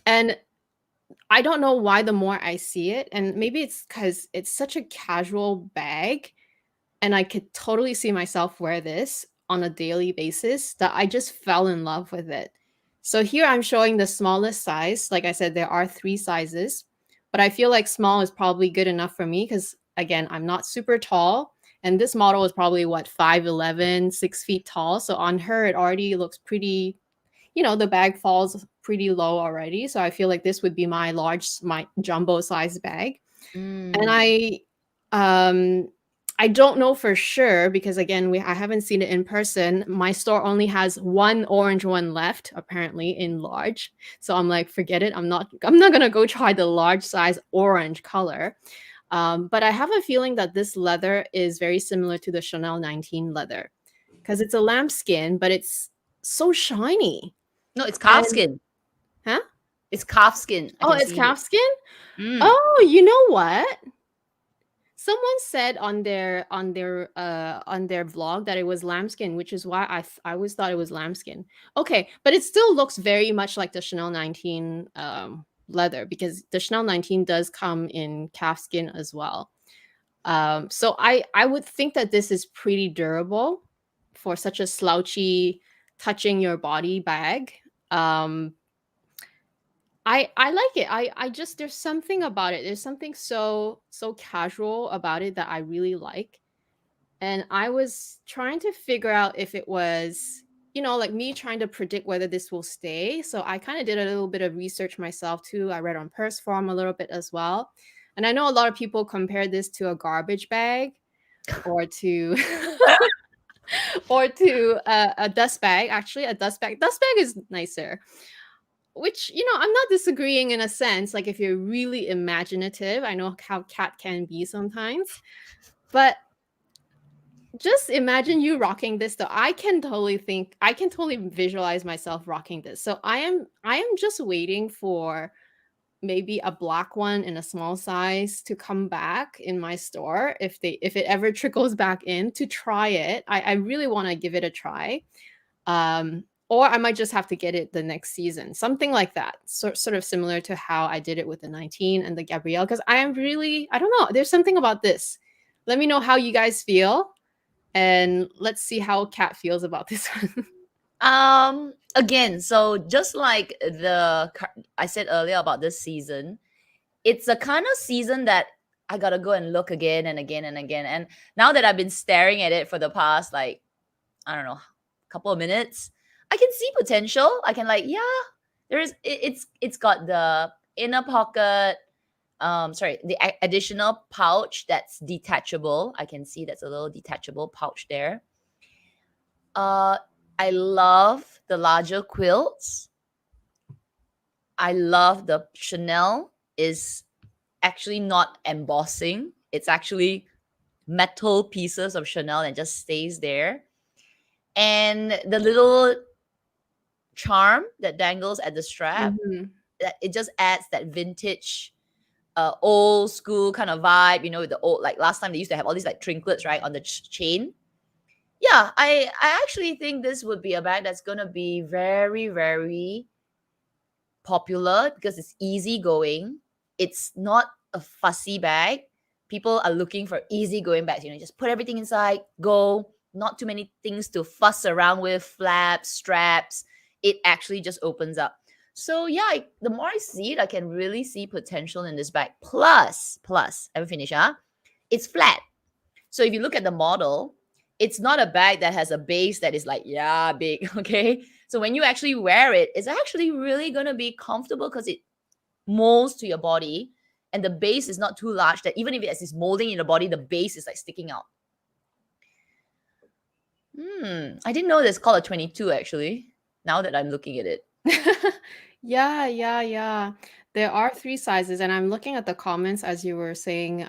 And I don't know why the more I see it, and maybe it's because it's such a casual bag, and I could totally see myself wear this on a daily basis, that I just fell in love with it. So here I'm showing the smallest size. Like I said, there are 3 sizes, but I feel like small is probably good enough for me because, again, I'm not super tall. And this model is probably, what, 5'11", 6 feet tall. So on her, it already looks pretty, the bag falls pretty low already. So I feel like this would be my jumbo size bag. And mm. I don't know for sure because, again, I haven't seen it in person. My store only has one orange one left, apparently, in large. So I'm like, forget it. I'm not gonna go try the large size orange color. But I have a feeling that this leather is very similar to the Chanel 19 leather because it's a lambskin, but it's so shiny. No, it's calf And skin. huh? It's calf skin. I Oh, can it's see it. calfskin. Mm. Oh, you know what? Someone said on their vlog that it was lambskin, which is why I always thought it was lambskin. Okay, but it still looks very much like the Chanel 19 leather, because the Chanel 19 does come in calfskin as well. So I would think that this is pretty durable for such a slouchy, touching your body bag. Um, I like it. I just, there's something about it. There's something so casual about it that I really like. And I was trying to figure out if it was, like me trying to predict whether this will stay. So I kind of did a little bit of research myself too. I read on Purse Forum a little bit as well. And I know a lot of people compare this to a garbage bag, or to or to a dust bag. Actually, a dust bag is nicer, which, I'm not disagreeing in a sense. Like, if you're really imaginative, I know how Cat can be sometimes, but just imagine you rocking this though. I can totally visualize myself rocking this. So I am just waiting for maybe a black one in a small size to come back in my store, if it ever trickles back in, to try it. I really want to give it a try. Or I might just have to get it the next season, something like that. Sort of similar to how I did it with the 19 and the Gabrielle, because I don't know, there's something about this. Let me know how you guys feel, and let's see how Kat feels about this one. Again, so just like I said earlier about this season, it's a kind of season that I gotta go and look again and again and again. And now that I've been staring at it for the past, like, I don't know, couple of minutes, I can see potential. I can, like, yeah, it's got the inner pocket, sorry, the additional pouch that's detachable. I can see that's a little detachable pouch there. I love the larger quilts. I love the Chanel is actually not embossing. It's actually metal pieces of Chanel and just stays there. And the little charm that dangles at the strap, Mhm. that it just adds that vintage, old school kind of vibe, the old, like last time they used to have all these like trinklets, right, on the chain. Yeah, I actually think this would be a bag that's gonna be very, very popular because it's easy going. It's not a fussy bag. people are looking for easy going bags. Just put everything inside, go, not too many things to fuss around with, flaps, straps. It actually just opens up. So yeah, the more I see it, I can really see potential in this bag. Plus, haven't finished, it's flat. So if you look at the model, it's not a bag that has a base that is like, yeah, big, okay? So when you actually wear it, it's actually really going to be comfortable because it molds to your body, and the base is not too large that even if it has this molding in the body, the base is like sticking out. I didn't know this called a 22 actually, now that I'm looking at it. Yeah. There are 3 sizes, and I'm looking at the comments as you were saying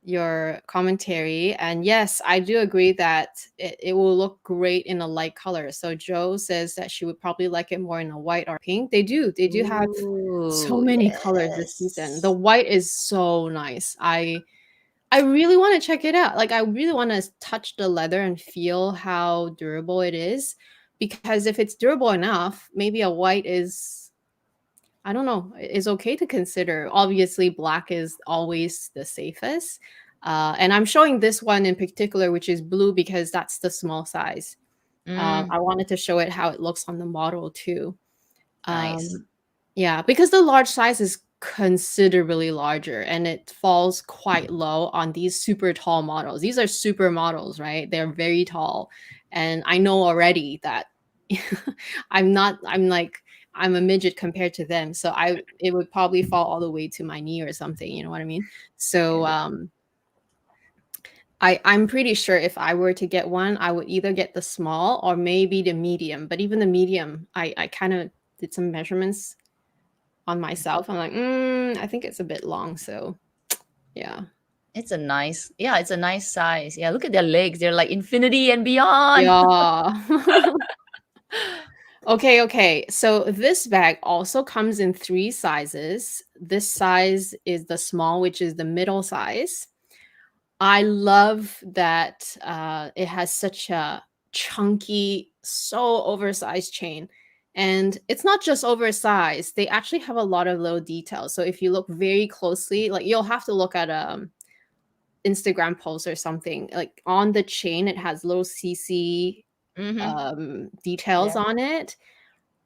your commentary. And yes, I do agree that it will look great in a light color. So Joe says that she would probably like it more in a white or pink. They do have so Ooh, many colors this season. The yes. white is so nice. I really want to check it out. Like, I really want to touch the leather and feel how durable it is, because if it's durable enough, maybe a white is, I don't know, is okay to consider. Obviously, black is always the safest. And I'm showing this one in particular, which is blue, because that's the small size. Mm, I wanted to show it how it looks on the model too. nice. Yeah, because the large size is considerably larger and it falls quite low on these super tall models. These are super models, right? They're very tall. And I know already that I'm a midget compared to them. So it would probably fall all the way to my knee or something, you know what I mean? So Yeah. I'm pretty sure if I were to get one, I would either get the small or maybe the medium. But even the medium, I kind of did some measurements on myself. I'm like, I think it's a bit long. So yeah. It's a nice size. Yeah, look at their legs. They're like infinity and beyond. Yeah. Okay. So this bag also comes in 3 sizes. This size is the small, which is the middle size. I love that it has such a chunky, so oversized chain. And it's not just oversized, they actually have a lot of little details. So if you look very closely, like, you'll have to look at Instagram post or something. Like, on the chain, it has little CC Mm-hmm. details Yeah. on it.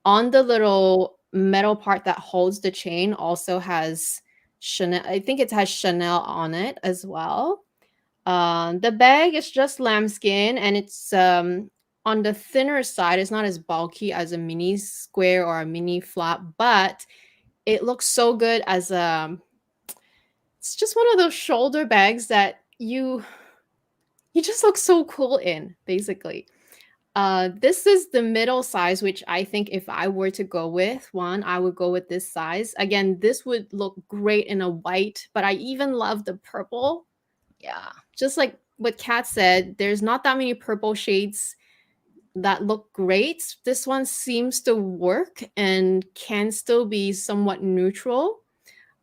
On the little metal part that holds the chain also has Chanel. I think it has Chanel on it as well. The bag is just lambskin, and it's on the thinner side. It's not as bulky as a mini square or a mini flap, but it looks so good as a. It's just one of those shoulder bags that you just look so cool in, basically. This is the middle size, which I think if I were to go with one, I would go with this size. Again, this would look great in a white, but I even love the purple. Yeah. Just like what Kat said, there's not that many purple shades that look great. This one seems to work and can still be somewhat neutral.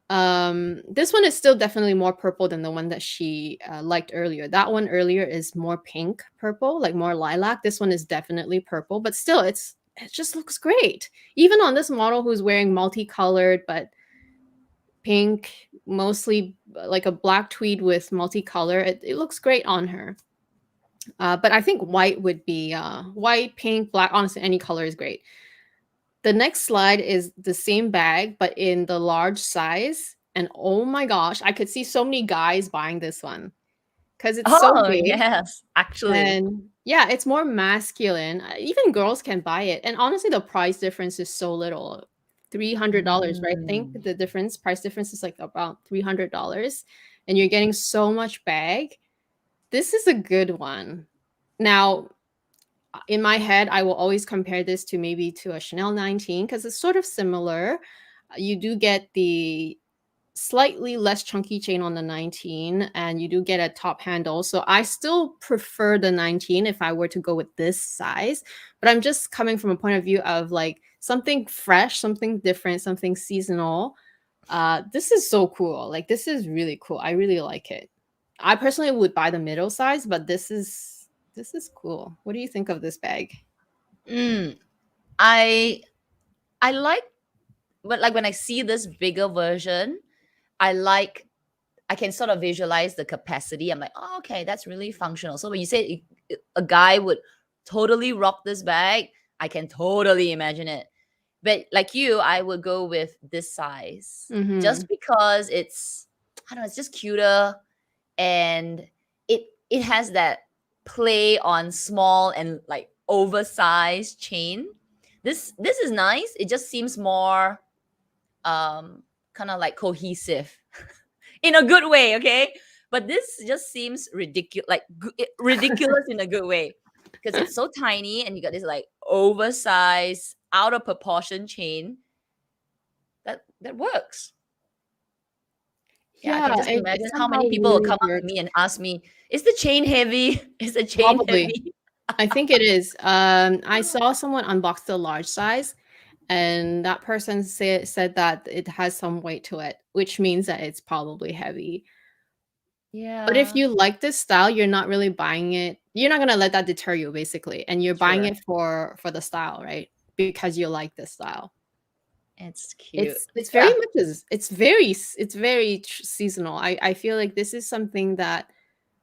This one is still definitely more purple than the one that she liked earlier. That one earlier is more pink purple, like more lilac. This one is definitely purple, but still it just looks great. Even on this model who's wearing multicolored but pink, mostly like a black tweed with multicolor, it looks great on her. But I think white would be white, pink, black. Honestly, any color is great. The next slide is the same bag, but in the large size. And oh my gosh, I could see so many guys buying this one because it's so Oh, big. yes, actually. And yeah, it's more masculine. Even girls can buy it. And honestly, the price difference is so little. $300, right? I think Mm. the price difference is like about $300. And you're getting so much bag. This is a good one. Now, in my head, I will always compare this to maybe to a Chanel 19 because it's sort of similar. You do get the slightly less chunky chain on the 19, and you do get a top handle. So I still prefer the 19 if I were to go with this size. But I'm just coming from a point of view of like something fresh, something different, something seasonal. This is so cool. Like, this is really cool. I really like it. I personally would buy the middle size, but this is cool. What do you think of this bag? Mm. I like, but like when I see this bigger version, I like I can sort of visualize the capacity. I'm like, oh, okay, that's really functional. So when you say a guy would totally rock this bag, I can totally imagine it. But like you, I would go with this size just because it's, I don't know, it's just cuter, and it has that play on small and like oversized chain. This is nice. It just seems more kind of like cohesive in a good way, okay? But this just seems ridiculous, like ridiculous in a good way, because it's so tiny and you got this like oversized, out of proportion chain that works. Yeah, I can just it imagine how somehow many people will really come up to works. me and ask me, "Is the chain heavy? Is the chain Probably. heavy?" I think it is. I saw someone unbox the large size, and that person said that it has some weight to it, which means that it's probably heavy. But if Yeah, you like this style, you're not really buying it. You're not gonna let that deter you, basically, and you're buying sure. it for the style, right? Because you like this style. It's cute. It's very Yeah. much it's very seasonal. I feel like this is something that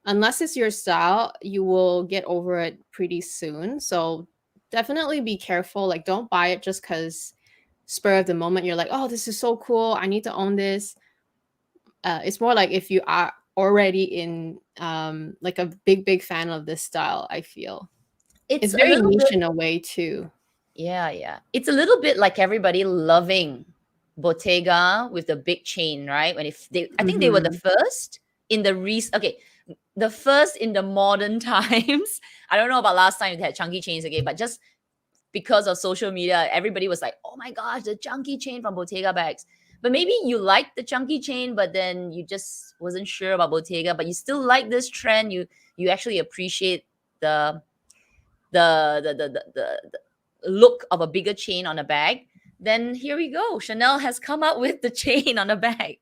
unless it's your style, you will get over it pretty soon. So definitely be careful. Like, don't buy it just because spur of the moment you're like, oh, this is so cool. I need to own this. It's more like if you are already in like a big fan of this style, I feel. It's It's a very little bit, niche in a way too. yeah. It's a little bit like everybody loving Bottega with the big chain, right? I think they were the Mhm. first in the first in the modern times. I don't know about last time they had chunky chains again, but just because of social media, everybody was like, "Oh my gosh, the chunky chain from Bottega bags." But maybe you liked the chunky chain, but then you just wasn't sure about Bottega, but you still like this trend. You actually appreciate the the look of a bigger chain on a bag. Then here we go. Chanel has come up with the chain on a bag.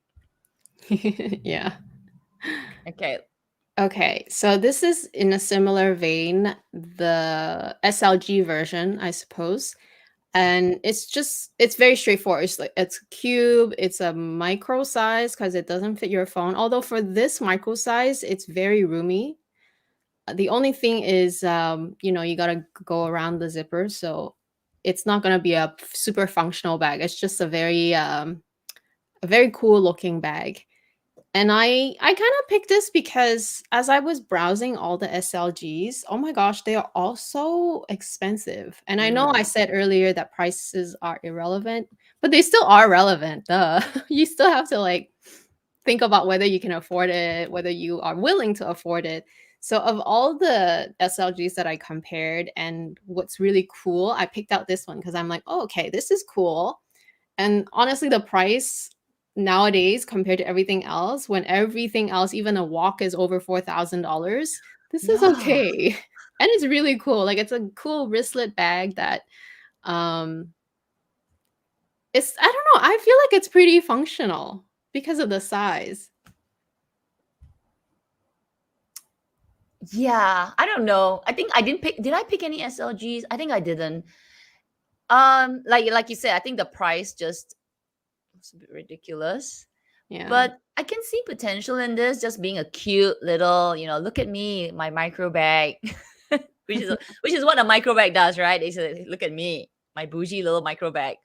Yeah. Okay. Okay, so this is in a similar vein, the SLG version, I suppose. And it's very straightforward. It's like it's cube, it's a micro size because it doesn't fit your phone. Although for this micro size, it's very roomy. The only thing is, you gotta go around the zipper, so it's not gonna be a super functional bag. It's just a very cool looking bag. And I kind of picked this because as I was browsing all the SLGs, oh my gosh, they are all so expensive. And I know I Mm. said earlier that prices are irrelevant, but they still are relevant. Duh. You still have to like think about whether you can afford it, whether you are willing to afford it. So of all the SLGs that I compared and what's really cool, I picked out this one because I'm like, oh, okay, this is cool. And honestly, the price nowadays compared to everything else, when everything else, even a walk is over $4,000, this is Yeah. okay. And it's really cool. Like it's a cool wristlet bag that um it's I don't know, I feel like it's pretty functional because of the size. Yeah. I don't know. I think I didn't pick. Did I pick any SLGs? I think I didn't. Like you said, I think the price just was a bit ridiculous. Yeah. But I can see potential in this just being a cute little, look at me, my micro bag, which is what a micro bag does, right? They say, look at me, my bougie little micro bag.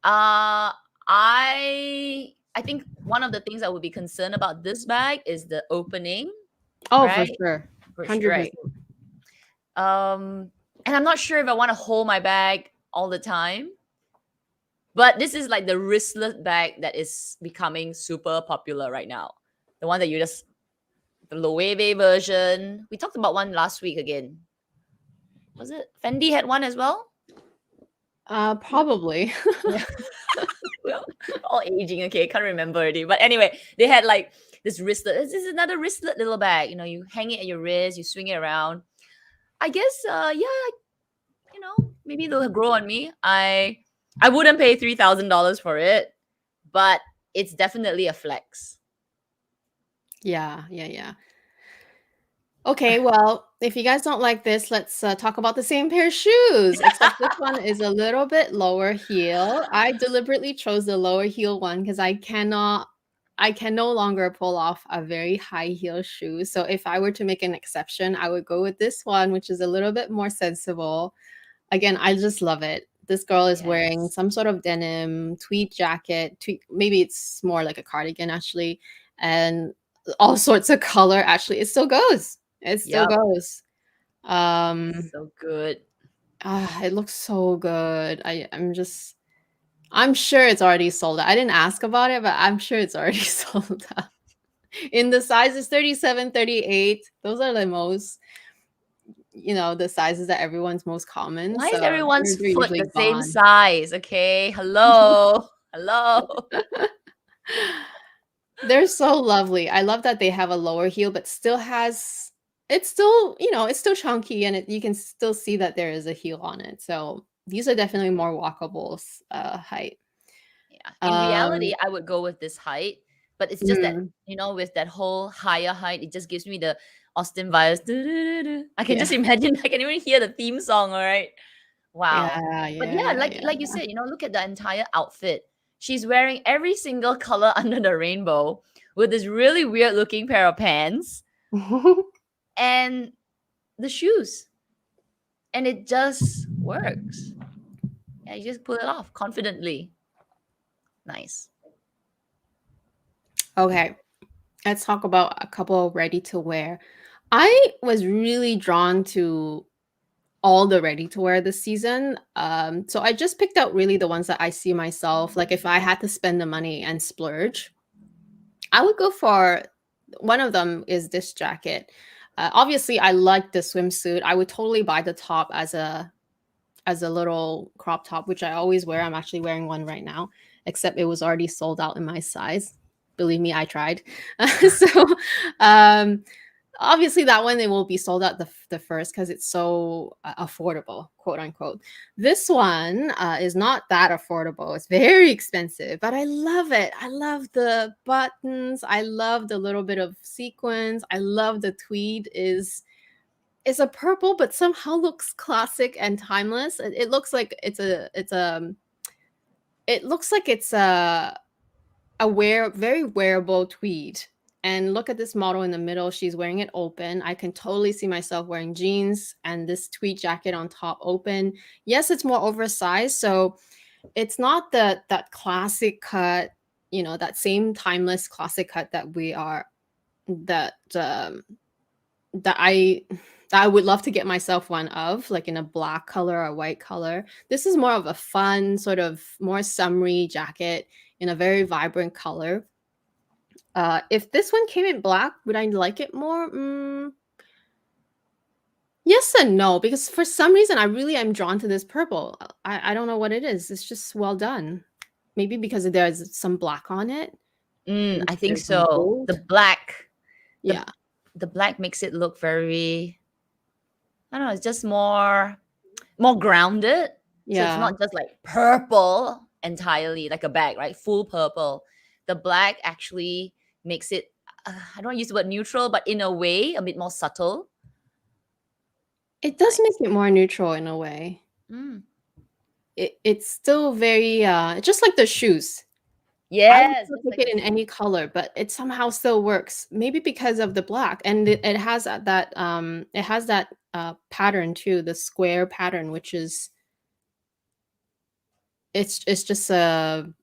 Uh, I think one of the things I would be concerned about this bag is the opening, Oh, for right? sure. For sure, right. 100%. And I'm not sure if I want to hold my bag all the time. But this is like the wristlet bag that is becoming super popular right now. The one that the Loewe version. We talked about one last week again. Was it Fendi had one as well? Probably. Yeah. Well, all aging. Okay, can't remember already. But anyway, they had like this wristlet. This is another wristlet little bag. You hang it at your wrist, you swing it around. I guess, yeah, maybe they'll grow on me. I wouldn't pay $3,000 for it, but it's definitely a flex. Yeah. Okay, well, if you guys don't like this, let's talk about the same pair of shoes, except this one is a little bit lower heel. I deliberately chose the lower heel one because I can no longer pull off a very high heel shoe. So if I were to make an exception, I would go with this one, which is a little bit more sensible. Again, I just love it. This girl is wearing Yes. some sort of denim tweed jacket. Maybe it's more like a cardigan actually, and all sorts of color. Actually, it still goes. It still Yep. goes. Um, So good. it looks so good. I'm sure it's already sold out. I didn't ask about it, but I'm sure it's already sold out. In the sizes 37, 38, those are the most, the sizes that everyone's most common. Why So is everyone's they're foot usually the same gone. size? Okay. Hello. Hello. They're so lovely. I love that they have a lower heel, but still has it's still, it's still chunky and you can still see that there is a heel on it. So these are definitely more walkable height. Yeah. In reality, Um, I would go with this height, but it's just that, mm, with that whole higher height, it just gives me the Austin vibes. I can just yeah. imagine, I can even hear the theme song, all right? Wow. Yeah, But yeah, yeah, yeah, like you said, look at the entire outfit. She's wearing every single color under the rainbow with this really weird looking pair of pants yeah. and the shoes. And it just works. Yeah, you just pull it off confidently. Nice. Okay, let's talk about a couple ready to wear. I was really drawn to all the ready to wear this season. So I just picked out really the ones that I see myself. Like if I had to spend the money and splurge, I would go for one of them is this jacket. Obviously, I like the swimsuit. I would totally buy the top as a little crop top, which I always wear. I'm actually wearing one right now, except it was already sold out in my size. Believe me, I tried. So um, obviously that one it will be sold out the first because it's so affordable, quote unquote. This one is not that affordable. It's very expensive, but I love it. I love the buttons. I love the little bit of sequins. I love the tweed is a purple, but somehow looks classic and timeless. It looks like it looks like it's a very wearable tweed. And look at this model in the middle. She's wearing it open. I can totally see myself wearing jeans and this tweed jacket on top open. Yes, it's more oversized, so it's not that classic cut, that same timeless classic cut that that I that I would love to get myself one of, like in a black color or white color. This is more of a fun, sort of more summery jacket in a very vibrant color. If this one came in black, would I like it more? Yes and no, because for some reason I really am drawn to this purple. I don't know what it is. It's just well done. Maybe because there's some black on it. Maybe I think there's some so. gold. The Yeah. the black makes it look very, I don't know, it's just more grounded. So it's Yeah. not just like purple entirely, like a bag, right? Full purple. The black actually makes it, I don't use the word neutral, but in a way, a bit more subtle. It does make Nice. it more neutral in a way. Mm. It's still very just like the shoes. I would Yes, still just take like it the in shoe. any color, but it somehow still works. Maybe because of the black, and it has that pattern too, the square pattern, which is it's just a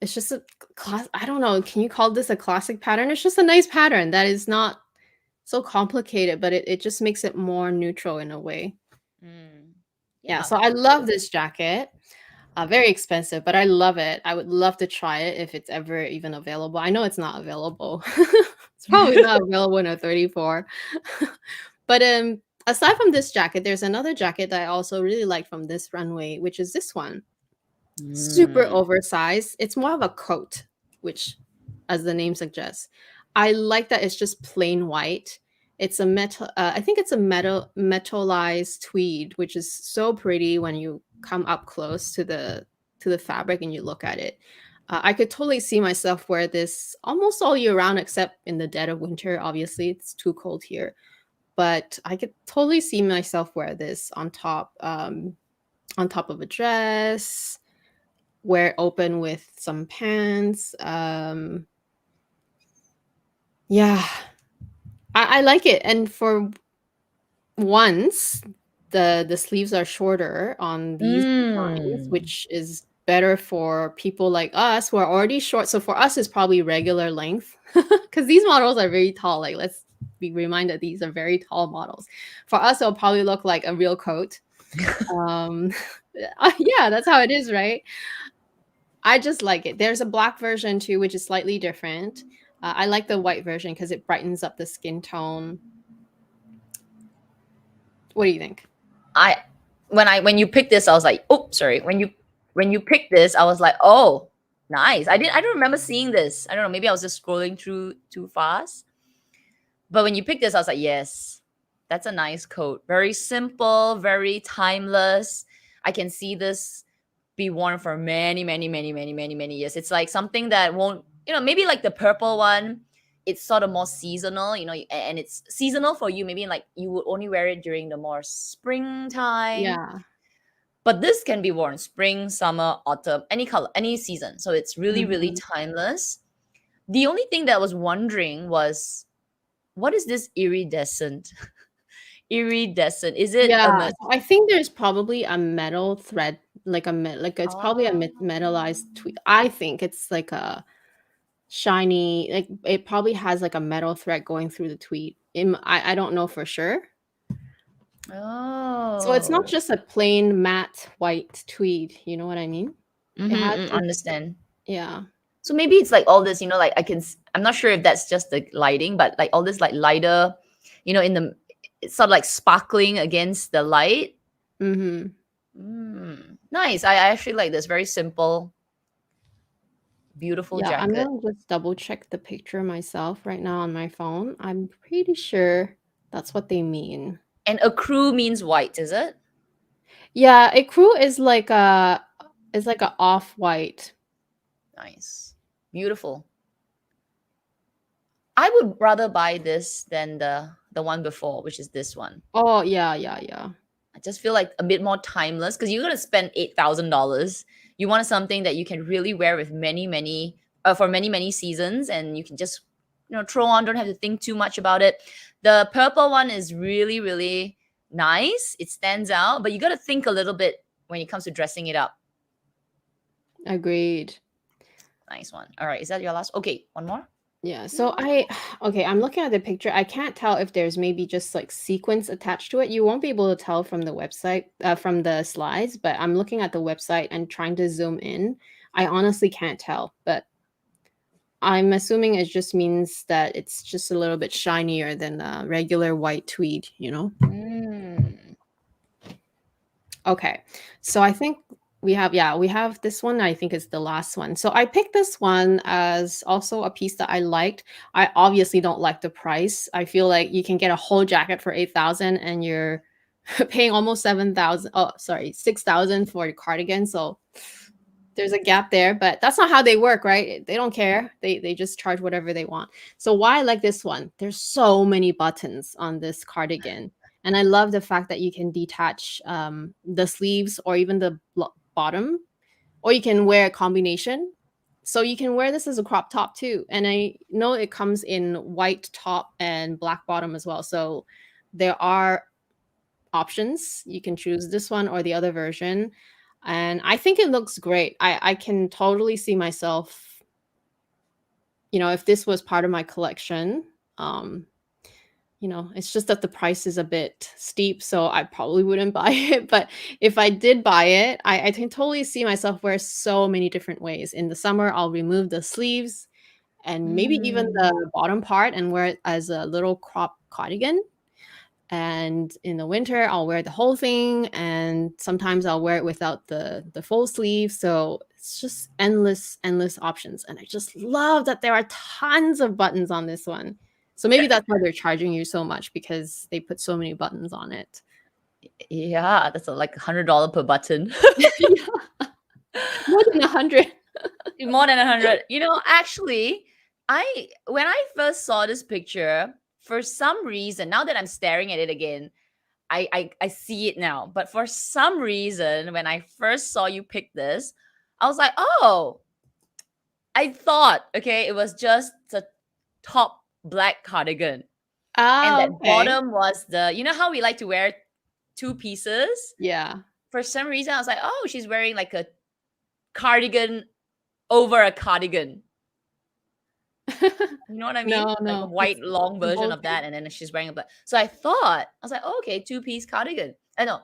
it's just a class. I don't know. Can you call this a classic pattern? It's just a nice pattern that is not so complicated, but it just makes it more neutral in a way. Mm. Yeah. Yeah, So I that's good. love this jacket. Very expensive, but I love it. I would love to try it if it's ever even available. I know it's not available. It's probably not available in a 34. But aside from this jacket, there's another jacket that I also really like from this runway, which is this one. Super Mm. oversized. It's more of a coat, which as the name suggests. I like that it's just plain white. It's a metal I think it's a metallized tweed, which is so pretty when you come up close to the fabric and you look at it. I could totally see myself wear this almost all year round, except in the dead of winter. Obviously, it's too cold here, but I could totally see myself wear this on top of a dress. wear it open with some pants. Yeah, I like it. And for once, the sleeves are shorter on these designs, Mm. which is better for people like us who are already short. So for us, it's probably regular length because these models are very tall. Like, let's be reminded these are very tall models. For us, it'll probably look like a real coat. Um, yeah, that's how it is, right? I just like it. There's a black version too, which is slightly different. I like the white version because it brightens up the skin tone. What do you think? When you picked this, I was like, oh, sorry. When you picked this, I was like, oh, nice. I don't remember seeing this. I don't know. Maybe I was just scrolling through too fast. But when you picked this, I was like, yes, that's a nice coat. Very simple, very timeless. I can see this be worn for many, many, many, many, many, many years. It's like something that won't, maybe like the purple one, it's sort of more seasonal, and it's seasonal for you. Maybe like you would only wear it during the more springtime. Yeah. But this can be worn spring, summer, autumn, any color, any season. So it's really, really Mhm. timeless. The only thing that I was wondering was, what is this iridescent? Iridescent. Is it a Yeah, so I think there's probably a metal thread, like like it's probably a Oh. metallized tweed. I think it's like a shiny, like it probably has like a metal thread going through the tweed. I don't know for sure. So it's not Oh. just a plain matte white tweed, you know what I mean? It has like, Understand. yeah. So maybe it's like all this, like I'm not sure if that's just the lighting, but like all this like lighter, in the it's sort of like sparkling against the light. Mhm. Nice. I actually like this. Very simple, beautiful Yeah, I'm jacket. gonna just double check the picture myself right now on my phone. I'm pretty sure that's what they mean. And a crew means white, is it? Yeah, a crew is like a off-white. Nice. Beautiful. I would rather buy this than the one before, which is this one. Oh, yeah, yeah, yeah. I just feel like a bit more timeless because you're gonna spend $8,000. You want something that you can really wear with many, many for many, many seasons, and you can just throw on. Don't have to think too much about it. The purple one is really, really nice. It stands out, but you got to think a little bit when it comes to dressing it up. Agreed. Nice one. All right, is that your last? Okay, one more. Yeah, so okay, I'm looking at the picture. I can't tell if there's maybe just like sequins attached to it. You won't be able to tell from the website, from the slides, but I'm looking at the website and trying to zoom in. I honestly can't tell, but I'm assuming it just means that it's just a little bit shinier than a regular white tweed, you know? Mm. Okay. So I think we have this one. I think is the last one. So I picked this one as also a piece that I liked. I obviously don't like the price. I feel like you can get a whole jacket for 8,000 and you're paying almost 7,000. Oh, sorry, 6,000 for the cardigan. So there's a gap there, but that's not how they work, right? They don't care. They just charge whatever they want. So why I like this one? There's so many buttons on this cardigan. And I love the fact that you can detach the sleeves or even the bottom, or you can wear a combination. So you can wear this as a crop top too. And I know it comes in white top and black bottom as well. So there are options. You can choose this one or the other version. And I think it looks great. I can totally see myself, if this was part of my collection. Um, it's just that the price is a bit steep, so I probably wouldn't buy it. But if I did buy it, I can totally see myself wear so many different ways. In the summer, I'll remove the sleeves and maybe even Mm. the bottom part and wear it as a little crop cardigan. And in the winter, I'll wear the whole thing, and sometimes I'll wear it without the full sleeve. So it's just endless, endless options. And I just love that there are tons of buttons on this one. So maybe that's why they're charging you so much because they put so many buttons on it. Yeah, that's like $100 per button. Yeah, more than 100. More than 100. Actually, when I first saw this picture, for some reason, now that I'm staring at it again, I see it now. But for some reason, when I first saw you pick this, I was like, oh, I thought, okay, it was just the top black cardigan. And Oh, that okay. bottom was you know how we like to wear two pieces? Yeah. For some reason, I was like, oh, she's wearing like a cardigan over a cardigan. You know what I mean? No, Like a no. white It's long version both. of that, and then she's wearing a black. So I thought, I was like, oh, okay, two-piece cardigan. I know,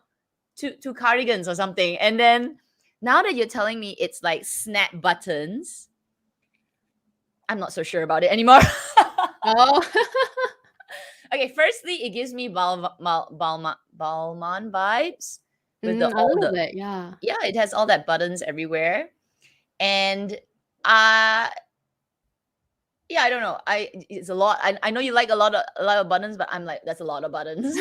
two cardigans or something. And then now that you're telling me it's like snap buttons, I'm not so sure about it anymore. Oh. Okay, firstly, it gives me Balmain vibes with A all little the, bit, yeah. yeah, it has all that buttons everywhere. And uh yeah, I don't know. It's a lot. I know you like a lot of buttons, but I'm like, that's a lot of buttons.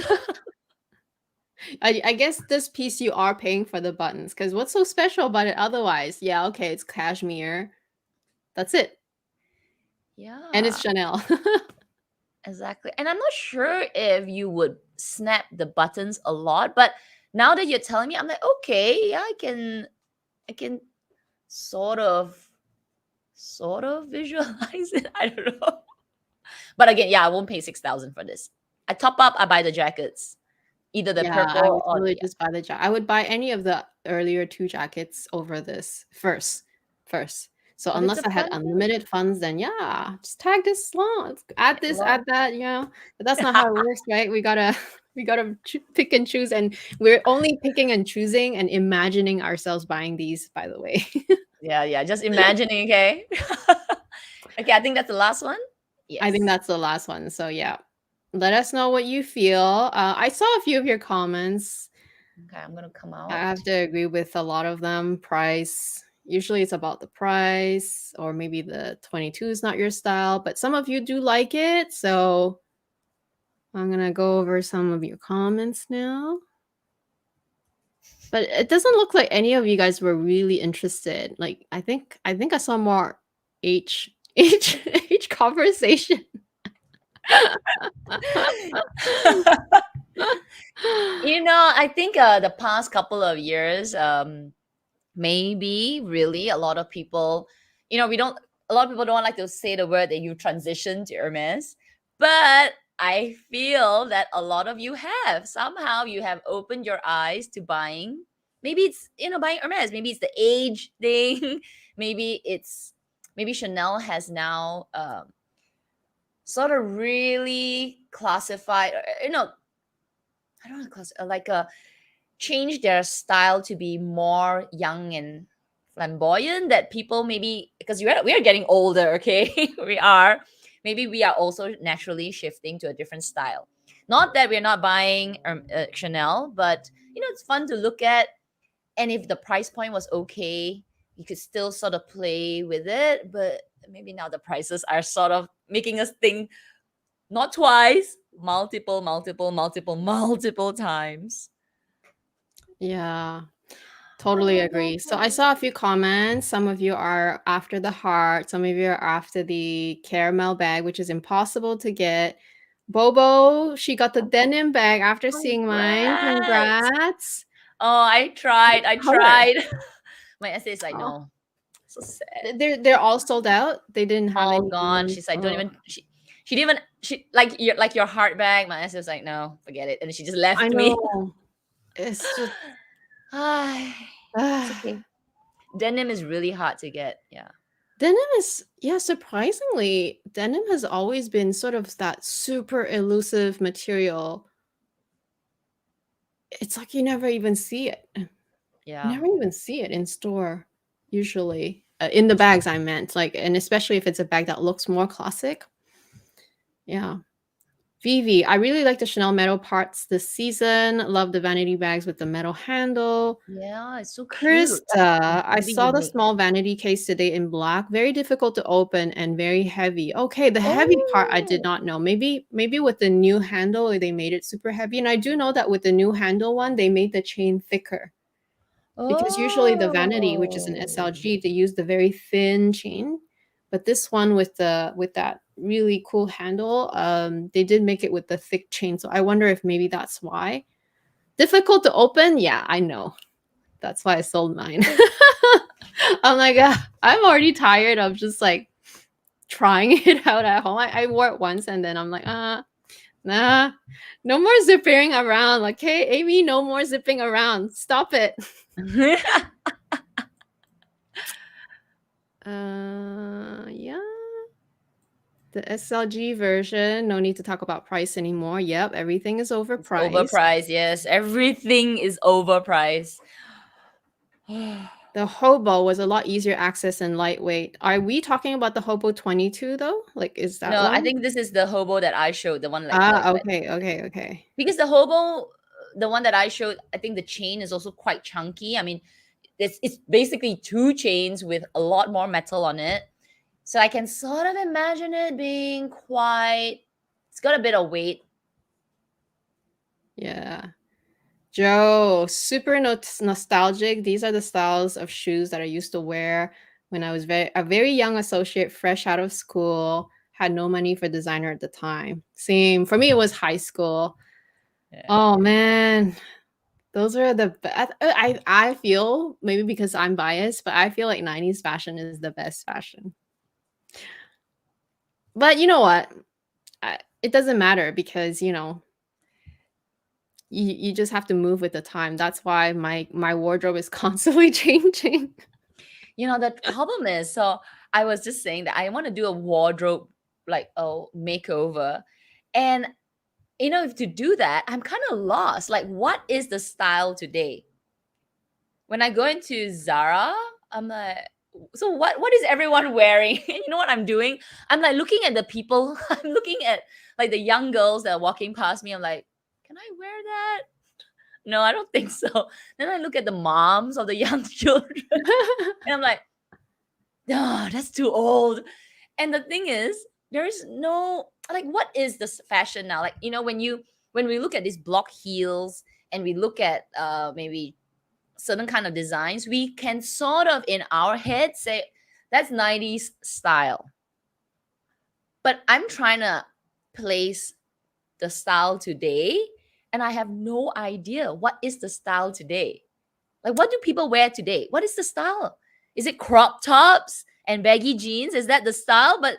I guess this piece you are paying for the buttons, because what's so special about it otherwise? Yeah, okay, it's cashmere. That's it. And it's Yeah, Chanel. exactly. And I'm not sure if you would snap the buttons a lot, but now that you're telling me, I'm like, okay, yeah, I can sort of visualize it. I don't know. But again, yeah, I won't pay 6,000 for this. I top up, I buy the jackets. Either the Yeah, I purple would or totally the, just buy the jacket. I would buy any of the earlier 2 jackets over this first. So but it's a unless I had fun thing. unlimited funds, then yeah, just tag this along, add It's a this, lot. add that, you know. But that's not how it works, right? We gotta we gotta pick and choose, and we're only picking and choosing and imagining ourselves buying these, by the way. Yeah. Just imagining, okay? Okay, I think that's the last one. I think Yes. that's the last one. So yeah, let us know what you feel. I saw a few of your comments. Okay, I'm gonna come I out. have to agree with a lot of them. Price. Usually it's about the price, or maybe the 22 is not your style, but some of you do like it. So I'm going to go over some of your comments now. But it doesn't look like any of you guys were really interested. Like I think I saw more H conversation. You know, I think the past couple of years, maybe really a lot of people, we don't, a lot of people don't like to say the word that you transitioned to Hermes, but I feel that a lot of you have. Somehow you have opened your eyes to buying. Maybe it's, buying Hermes. Maybe it's the age thing. Maybe Chanel has now sort of really classified, I don't know, like change their style to be more young and flamboyant, that people, maybe because we are getting older, okay? Maybe we are also naturally shifting to a different style. Not that we're not buying Chanel, but it's fun to look at, and if the price point was okay, you could still sort of play with it. But maybe now the prices are sort of making us think, not twice, multiple times. Yeah. Totally agree. So I saw a few comments. Some of you are after the heart. Some of you are after the caramel bag, which is impossible to get. Bobo, she got the denim bag after seeing mine. Congrats. Congrats. Oh, I tried. What I color? tried. My essay is like, Oh, no. So sad. they're all sold out. They didn't have All any new gone. ones. She's like, don't Oh, even she didn't even she like your heart bag. My essay was like, no, forget it. And she just I left me. know. It's just Ay, it's okay. Denim is really hard to get. Yeah. denim is, yeah, surprisingly, denim has always been sort of that super elusive material. It's like you never even see it. You Yeah. never even see it in store, usually. In the bags, I meant, like, and especially if it's a bag that looks more classic. Yeah. Vivi, I really like the Chanel metal parts this season. Love the vanity bags with the metal handle. Yeah, it's so cute. Krista, I Really saw the unique. small vanity case today in black. Very difficult to open and very heavy. Okay, the heavy part I did Oh. not know. Maybe with the new handle they made it super heavy. And I do know that with the new handle one, they made the chain thicker. Because usually the vanity, which is an Oh. SLG, they use the very thin chain. But this one with that really cool handle, they did make it with the thick chain. So I wonder if maybe that's why. Difficult to open? Yeah, I know. That's why I sold mine. I'm like, I'm already tired of just like trying it out at home. I wore it once and then I'm like, nah, no more zipping around. Like, hey, Amy, no more zipping around. Stop it. Yeah. The SLG version, no need to talk about price anymore. Yep, everything is overpriced. Overpriced, yes. Everything is overpriced. The Hobo was a lot easier access and lightweight. Are we talking about the Hobo 22 though? Like, is that No, one? I think this is the Hobo that I showed, the one like lightweight. Okay. Because the Hobo, the one that I showed, I think the chain is also quite chunky. I mean, it's basically 2 chains with a lot more metal on it. So I can sort of imagine it being quite, it's got a bit of weight. Yeah. Joe, super nostalgic. These are the styles of shoes that I used to wear when I was a very young associate, fresh out of school, had no money for designer at the time. Same. For me, it was high school. Yeah. Oh, man. Those are the I feel, maybe because I'm biased, but I feel like 90s fashion is the best fashion. But you know what? It doesn't matter because, you know, you just have to move with the time. That's why my wardrobe is constantly changing. You know, the problem is, so I was just saying that I want to do a wardrobe like a makeover. And you know, if to do that, I'm kind of lost. Like, what is the style today? When I go into Zara, I'm like, so what is everyone wearing? You know what I'm doing? I'm like looking at the people, I'm looking at like the young girls that are walking past me. I'm like, can I wear that? No, I don't think so. Then I look at the moms of the young children and I'm like, no, that's too old. And the thing is, there is no, like, what is this fashion now? Like, you know, when we look at these block heels and we look at maybe certain kind of designs, we can sort of in our head say that's 90s style. But I'm trying to place the style today and I have no idea what is the style today. Like, what do people wear today? What is the style? Is it crop tops and baggy jeans? Is that the style? But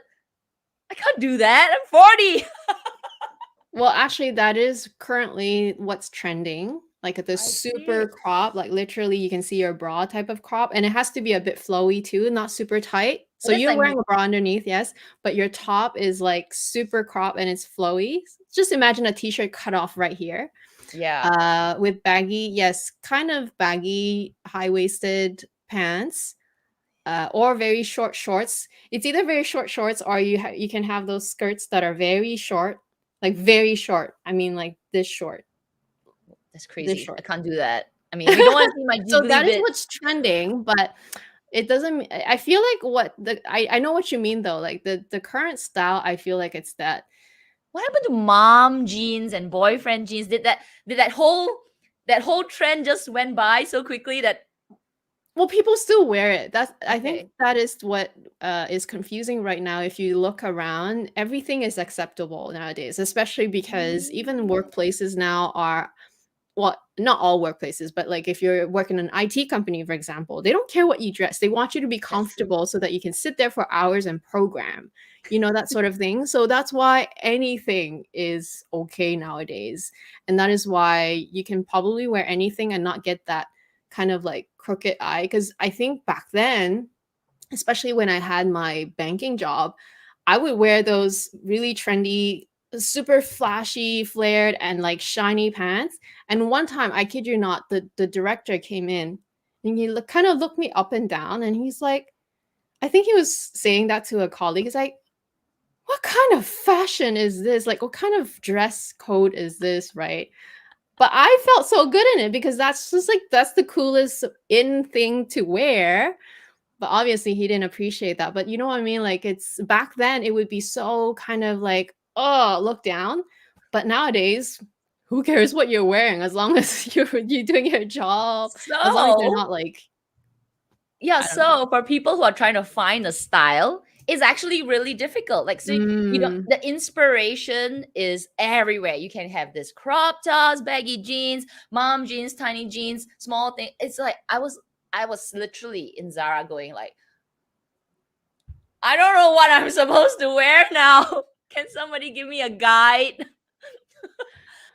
I can't do that. I'm 40. Well, actually, that is currently what's trending. Like the super crop, like literally you can see your bra type of crop, and it has to be a bit flowy too, not super tight. So Well, you're like, wearing a bra underneath, yes, but your top is like super crop and it's flowy. Just imagine a t-shirt cut off right here. yeah. With baggy, yes, kind of baggy, high-waisted pants. Or very short shorts. It's either very short shorts or you can have those skirts that are very short, like very short. I mean, like this short. That's This crazy. short. I can't do that. I mean, if you don't want to see my So jiggly that is bit, what's trending, but it doesn't. I feel like I know what you mean though. Like the current style, I feel like it's that. what happened to mom jeans and boyfriend jeans? Did that whole trend just went by so quickly that Well, people still wear it. I okay. think that is what is confusing right now. If you look around, everything is acceptable nowadays, especially because even workplaces now are, well, not all workplaces, but like if you're working in an IT company, for example, they don't care what you dress. They want you to be That's true. comfortable so that you can sit there for hours and program, you know, that sort of thing. So that's why anything is okay nowadays. And that is why you can probably wear anything and not get that kind of like crooked eye. Because I think back then, especially when I had my banking job, I would wear those really trendy, super flashy, flared, and like shiny pants. And one time, I kid you not, the director came in and he kind of looked me up and down, and he's like, I think he was saying that to a colleague. He's like, "What kind of fashion is this? Like, what kind of dress code is this?" Right? But I felt so good in it because that's just like that's the coolest in thing to wear. But obviously he didn't appreciate that. But you know what I mean? Like it's back then it would be so kind of like, oh, look down. But nowadays, who cares what you're wearing as long as you're doing your job, as long as you're So not like, yeah, I don't know. so for people who are trying to find a style, is actually really difficult. Like, so Mm. the inspiration is everywhere. You can have this crop tops, baggy jeans, mom jeans, tiny jeans, small thing. It's like I was literally in Zara going like, I don't know what I'm supposed to wear now. Can somebody give me a guide?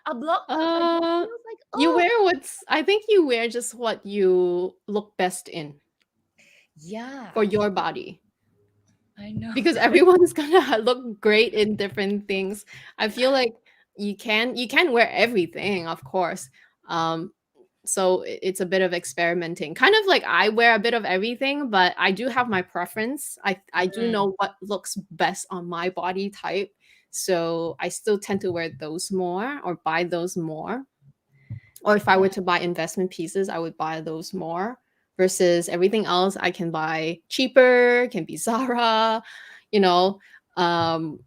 A blog post, I Uh, was like, you oh, wear what's I think you wear just what you look best in yeah, for your body. I know. Because everyone's gonna look great in different things. I feel like you can wear everything, of course. Um, so it's a bit of experimenting. Kind of like I wear a bit of everything, but I do have my preference. I do Mm, know what looks best on my body type. So I still tend to wear those more or buy those more. Or if I were yeah. to buy investment pieces, I would buy those more versus everything else I can buy cheaper, can be Zara, you know. Um,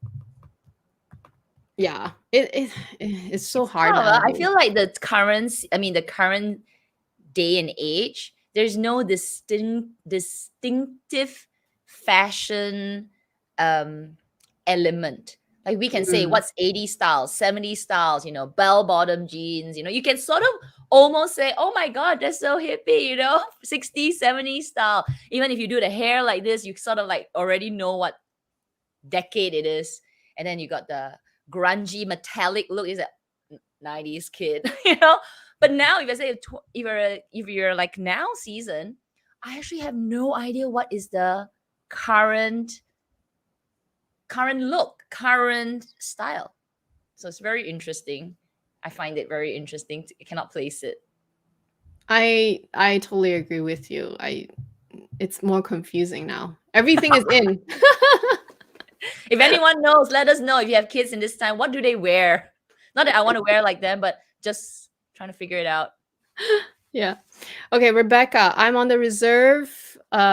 yeah, it's so It's hard tough. I nowadays. feel like the current day and age, there's no distinctive fashion um element. Like we can say Mm. what's 80s styles, 70s styles, bell bottom jeans, you can sort of almost say, oh my god, that's so hippie, 60s, 70s style. Even if you do the hair like this, you sort of like already know what decade it is. And then you got the grungy metallic look, is a 90s kid, But now, if I say if you're like now season, I actually have no idea what is the current look, current style. So it's very interesting. I find it very interesting. I cannot place it. I totally agree with you. It's more confusing now. Everything is in. If anyone knows, let us know. If you have kids in this time, what do they wear? Not that I want to wear like them, but just trying to figure it out. Yeah. Okay, Rebecca, I'm on the reserve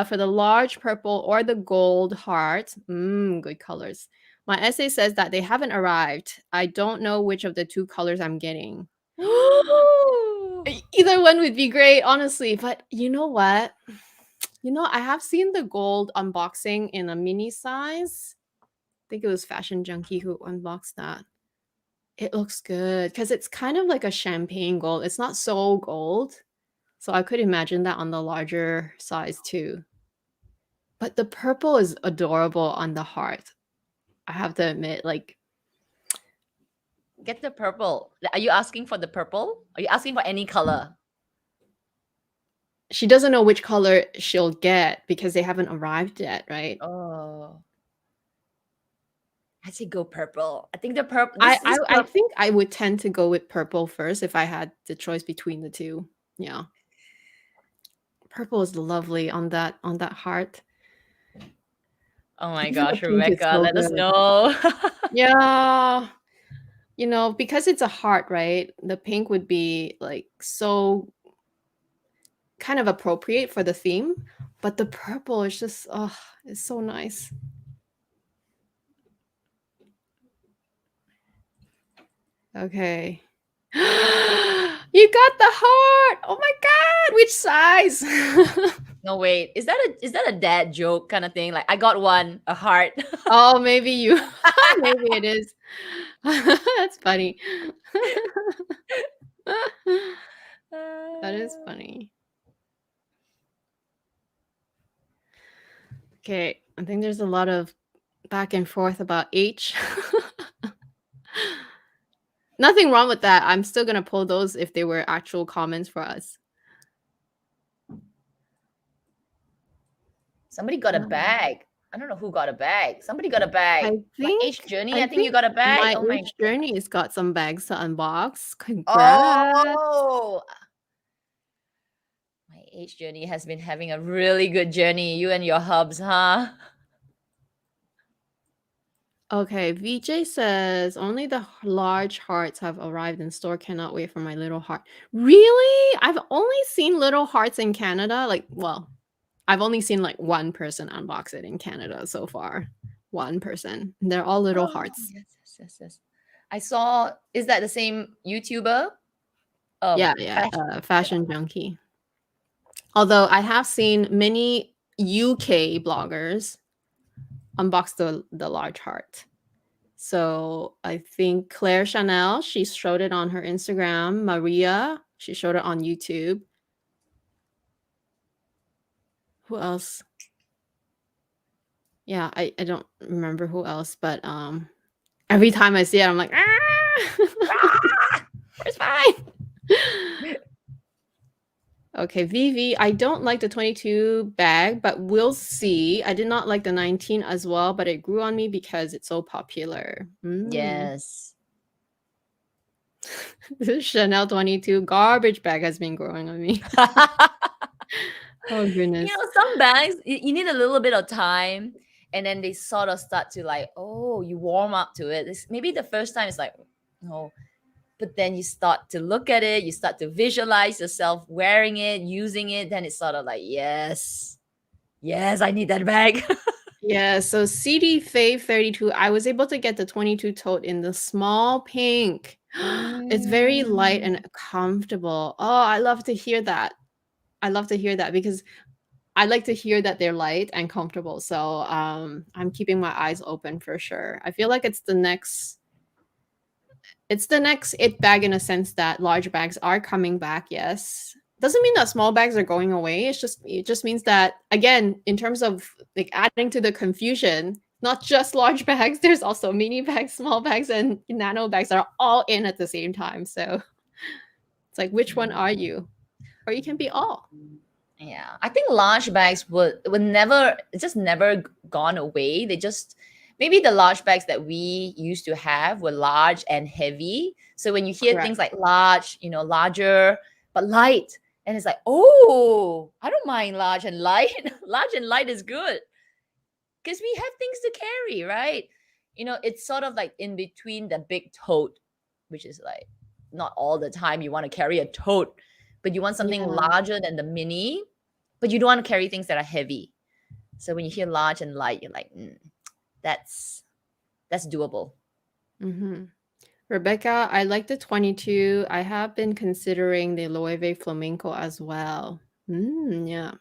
for the large purple or the gold heart. Good colors. My essay says that they haven't arrived. I don't know which of the two colors I'm getting. Ooh. Either one would be great, honestly. But you know what? I have seen the gold unboxing in a mini size. I think it was Fashion Junkie who unboxed that. It looks good because it's kind of like a champagne gold. It's not so gold. So I could imagine that on the larger size too. But the purple is adorable on the heart. I have to admit, like Get the purple. Are you asking for the purple? Are you asking for any color? she doesn't know which color she'll get because they haven't arrived yet, right? Oh, I say go purple. I think the purple. I This I, I purple. think I would tend to go with purple first if I had the choice between the two. Yeah. Purple is lovely on that heart. Oh my Even the gosh, pink is Rebecca, so let us good. know. Yeah. Because it's a heart, right? The pink would be like so kind of appropriate for the theme, but the purple is just oh, it's so nice. Okay. You got the heart. Oh my god, which size? No, wait. Is that a dad joke kind of thing? Like I got one, a heart. Oh, maybe you maybe it is. That's funny. That is Uh, funny. Okay, I think there's a lot of back and forth about H. Nothing wrong with that. I'm still gonna pull those if they were actual comments for us. Somebody got a Um, bag. I don't know who got a bag. Somebody got a I bag. My think H journey. I I think you think got a bag. my Oh my. H journey's got some bags to unbox. Congrats. Oh, my H journey has been having a really good journey. You and your hubs, huh? Okay, VJ says only the large hearts have arrived in store. Cannot wait for my little heart. Really? I've only seen little hearts in Canada. Like, well, I've only seen like one person unbox it in Canada so far. One person. They're all little Oh, hearts. yes, yes, yes, yes. I saw. Is that the same YouTuber? Yeah, yeah. Fashion. Fashion junkie. Although I have seen many UK bloggers unbox the large heart. So I think Claire Chanel, she showed it on her Instagram. Maria, she showed it on YouTube. Who else? Yeah, I don't remember who else, but every time I see it, I'm like, where's mine? Okay, VV, I don't like the 22 bag, but we'll see. I did not like the 19 as well, but it grew on me because it's so popular. Yes. This Chanel 22 garbage bag has been growing on me. Oh, goodness. Some bags, you need a little bit of time, and then they sort of start to like, oh, you warm up to it. Maybe the first time it's like, no. But then you start to look at it, you start to visualize yourself wearing it, using it. Then it's sort of like, yes, I need that bag. Yeah, so CD Fave 32, I was able to get the 22 tote in the small pink. It's very light and comfortable. Oh, I love to hear that. I love to hear that because I like to hear that they're light and comfortable. So I'm keeping my eyes open for sure. I feel like it's the next it bag in a sense that large bags are coming back. Yes, doesn't mean that small bags are going away. It just means that, again, in terms of like adding to the confusion, not just large bags, there's also mini bags, small bags, and nano bags that are all in at the same time. So it's like, which one are you? Or you can be all. Yeah, I think large bags would never, just never gone away. They just, maybe the large bags that we used to have were large and heavy. So when you hear Correct. things like large, larger but light, and it's like, oh, I don't mind large and light. Large and light is good because we have things to carry, right? It's sort of like in between the big tote, which is like not all the time you want to carry a tote, but you want something Yeah. larger than the mini, but you don't want to carry things that are heavy. So when you hear large and light, you're like, that's doable. Mm-hmm. Rebecca, I like the 22. I have been considering the Loewe Flamenco as well. Yeah.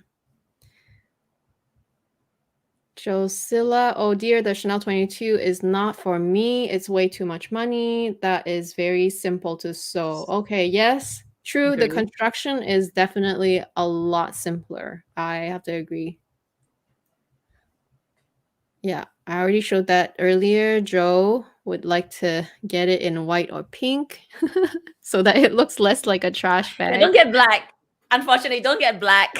Josilla, oh dear, the Chanel 22 is not for me. It's way too much money. That is very simple to sew. Okay, yes, true. The construction is definitely a lot simpler. I have to agree. Yeah, I already showed that earlier. Joe would like to get it in white or pink so that it looks less like a trash bag. Don't get black. Unfortunately, don't get black.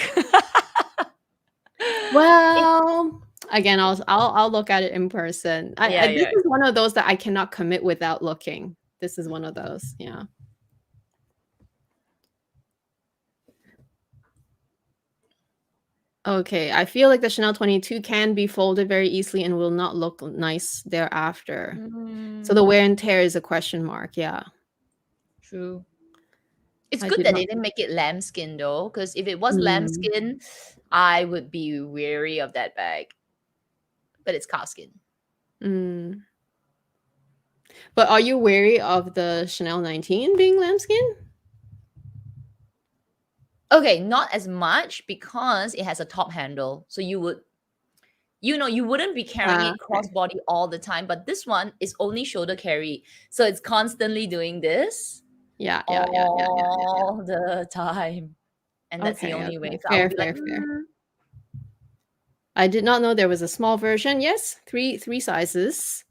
Well, again, I'll look at it in person. This is one of those that I cannot commit without looking. This is one of those. Yeah. Okay, I feel like the Chanel 22 can be folded very easily and will not look nice thereafter. So the wear and tear is a question mark. Yeah. True. It's good that they didn't make it lambskin though, because if it was lambskin, I would be wary of that bag. But it's calfskin. But are you wary of the Chanel 19 being lambskin? Okay, not as much because it has a top handle. So you wouldn't be carrying it crossbody all the time. But this one is only shoulder carry. So it's constantly doing this. Yeah. All the time. And that's the only way. So Fair. I did not know there was a small version. Yes, three sizes.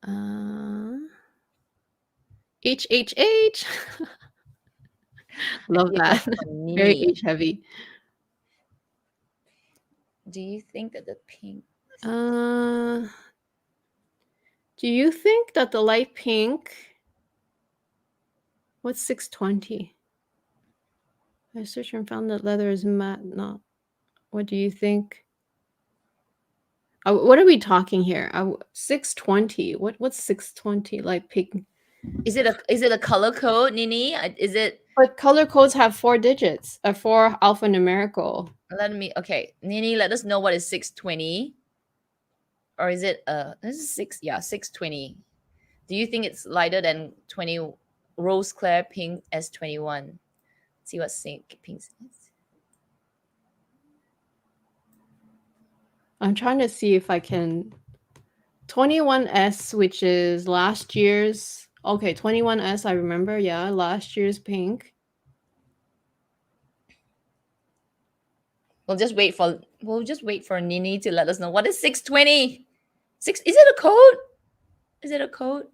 HHH. Love that. Very H heavy. Do you think that the pink? Do you think that the light pink? What's 620? I searched and found that leather is matte. Not. What do you think? What are we talking here? 620. What's 620 light pink? Is it a color code, Nini? Is it? But color codes have 4 digits, 4 alphanumerical. Nini, let us know what is 620. Or is it this is 620. Do you think it's lighter than 20 rose clear pink S21? Let's see what pink is. I'm trying to see if I can 21S, which is last year's. Okay, 21S, I remember. Yeah, last year's pink. We'll just wait for Nini to let us know what is 620. Is it a code? Is it a code?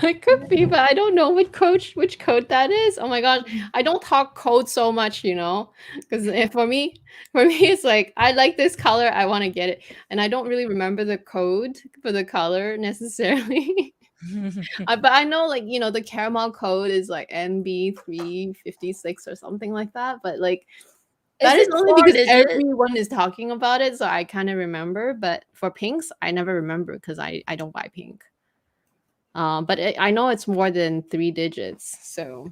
It could be, but I don't know which code that is. Oh my gosh, I don't talk code so much, because for me, it's like I like this color, I want to get it, and I don't really remember the code for the color necessarily. But I know, like, the caramel code is like NB356 or something like that. But like that is it only 4 because digit? everyone is talking about it, so I kind of remember. But for pinks, I never remember because I don't buy pink. But I know it's more than 3 digits. So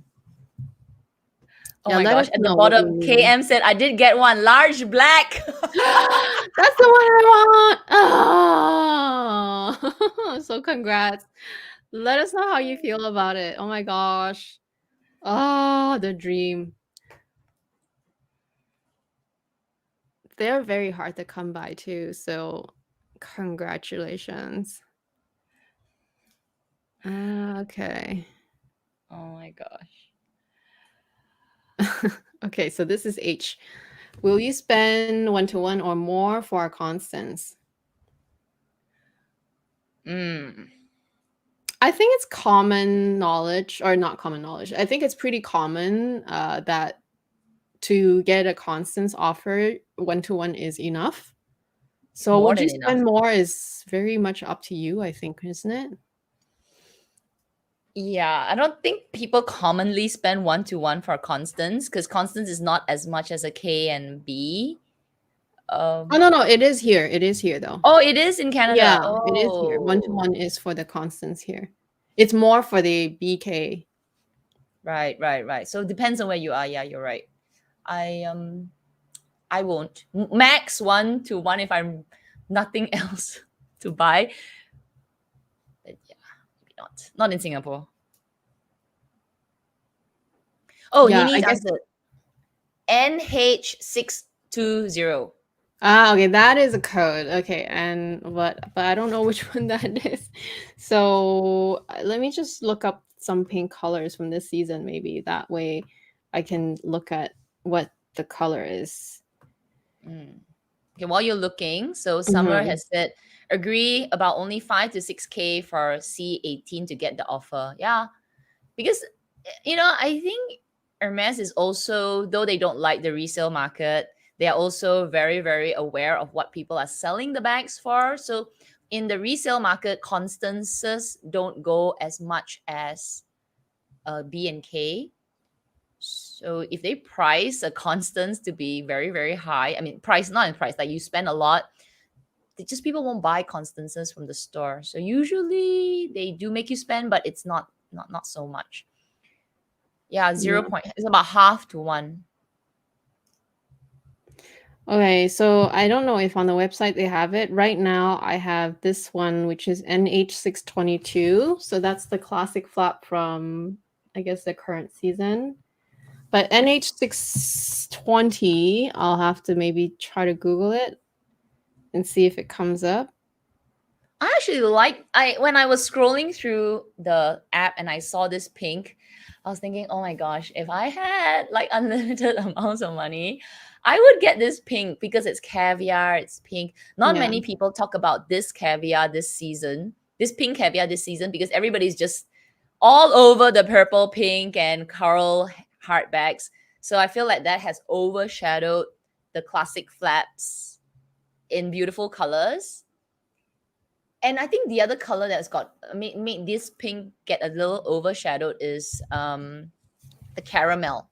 Oh yeah, my let gosh. us At the know what you bottom, mean. KM said, I did get one large black. That's the one I want. Oh, so congrats. Let us know how you feel about it. Oh my gosh. Oh, the dream. They're very hard to come by too. So congratulations. Okay. Oh my gosh. Okay, so this is H. Will you spend 1-to-1 or more for a constants? I think it's common knowledge, or not common knowledge. I think it's pretty common that to get a constants offer, 1-to-1 is enough. So More would you than enough. spend more is very much up to you, I think, isn't it? Yeah, I don't think people commonly spend 1-to-1 for constants because constants is not as much as a K and B. Oh, no, it is here. It is here though. Oh, it is in Canada. Yeah, it is here. Oh, 1-to-1 is for the constants here. It's more for the BK. right. So it depends on where you are. Yeah, you're right. I won't. Max 1-to-1 if I'm nothing else to buy. But yeah, maybe not. Not in Singapore. Oh, Yeah, I Nini's guess. answered. NH620. Okay, that is a code. Okay, but I don't know which one that is. So let me just look up some pink colors from this season. Maybe that way I can look at what the color is. Okay, while you're looking, so Summer Mhm. has said, agree about only 5 to 6K for C18 to get the offer. Yeah, because, I think Hermes is also, though they don't like the resale market, they are also very, very aware of what people are selling the bags for. So in the resale market, constances don't go as much as B and K. So if they price a constants to be very, very high, I mean, not in price, like you spend a lot, people won't buy constances from the store. So usually they do make you spend, but it's not so much. Yeah, it's about half to 1. Okay, so I don't know if on the website they have it. Right now, I have this one, which is NH622. So that's the classic flap from, I guess, the current season. But NH620, I'll have to maybe try to Google it and see if it comes up. I actually when I was scrolling through the app and I saw this pink, I was thinking, oh my gosh, if I had like unlimited amounts of money, I would get this pink because it's caviar, it's pink. Not Yeah. many people talk about this caviar this season, this pink caviar this season, because everybody's just all over the purple, pink, and coral heart bags. So I feel like that has overshadowed the classic flaps in beautiful colors. And I think the other color that's got made this pink get a little overshadowed is the caramel.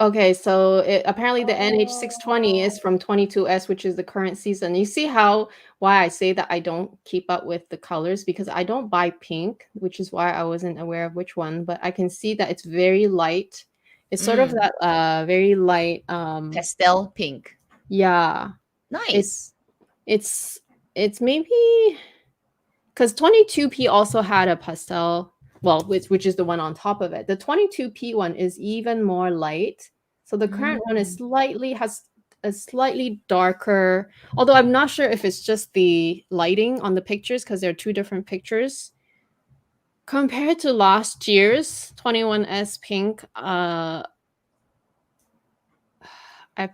Okay, so apparently the NH620 is from 22S, which is the current season. You see why I say that I don't keep up with the colors, because I don't buy pink, which is why I wasn't aware of which one, but I can see that it's very light. It's sort of that very light pastel pink. Yeah. Nice. It's maybe because 22P also had a pastel, well, which is the one on top of it. The 22P one is even more light. So the current one is has a slightly darker, although I'm not sure if it's just the lighting on the pictures because there are two different pictures. Compared to last year's 21S pink, I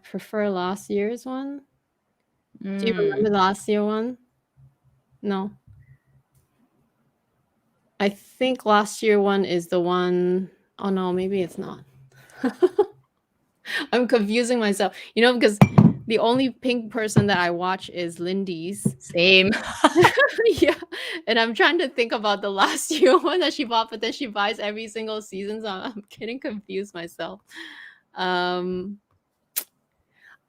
prefer last year's one. Do you remember the last year one? No. I think last year one is the one. Oh no, maybe it's not. I'm confusing myself. You know, because the only pink person that I watch is Lindy's. Same. Yeah. And I'm trying to think about the last year one that she bought, but then she buys every single season. So I'm getting confused myself. I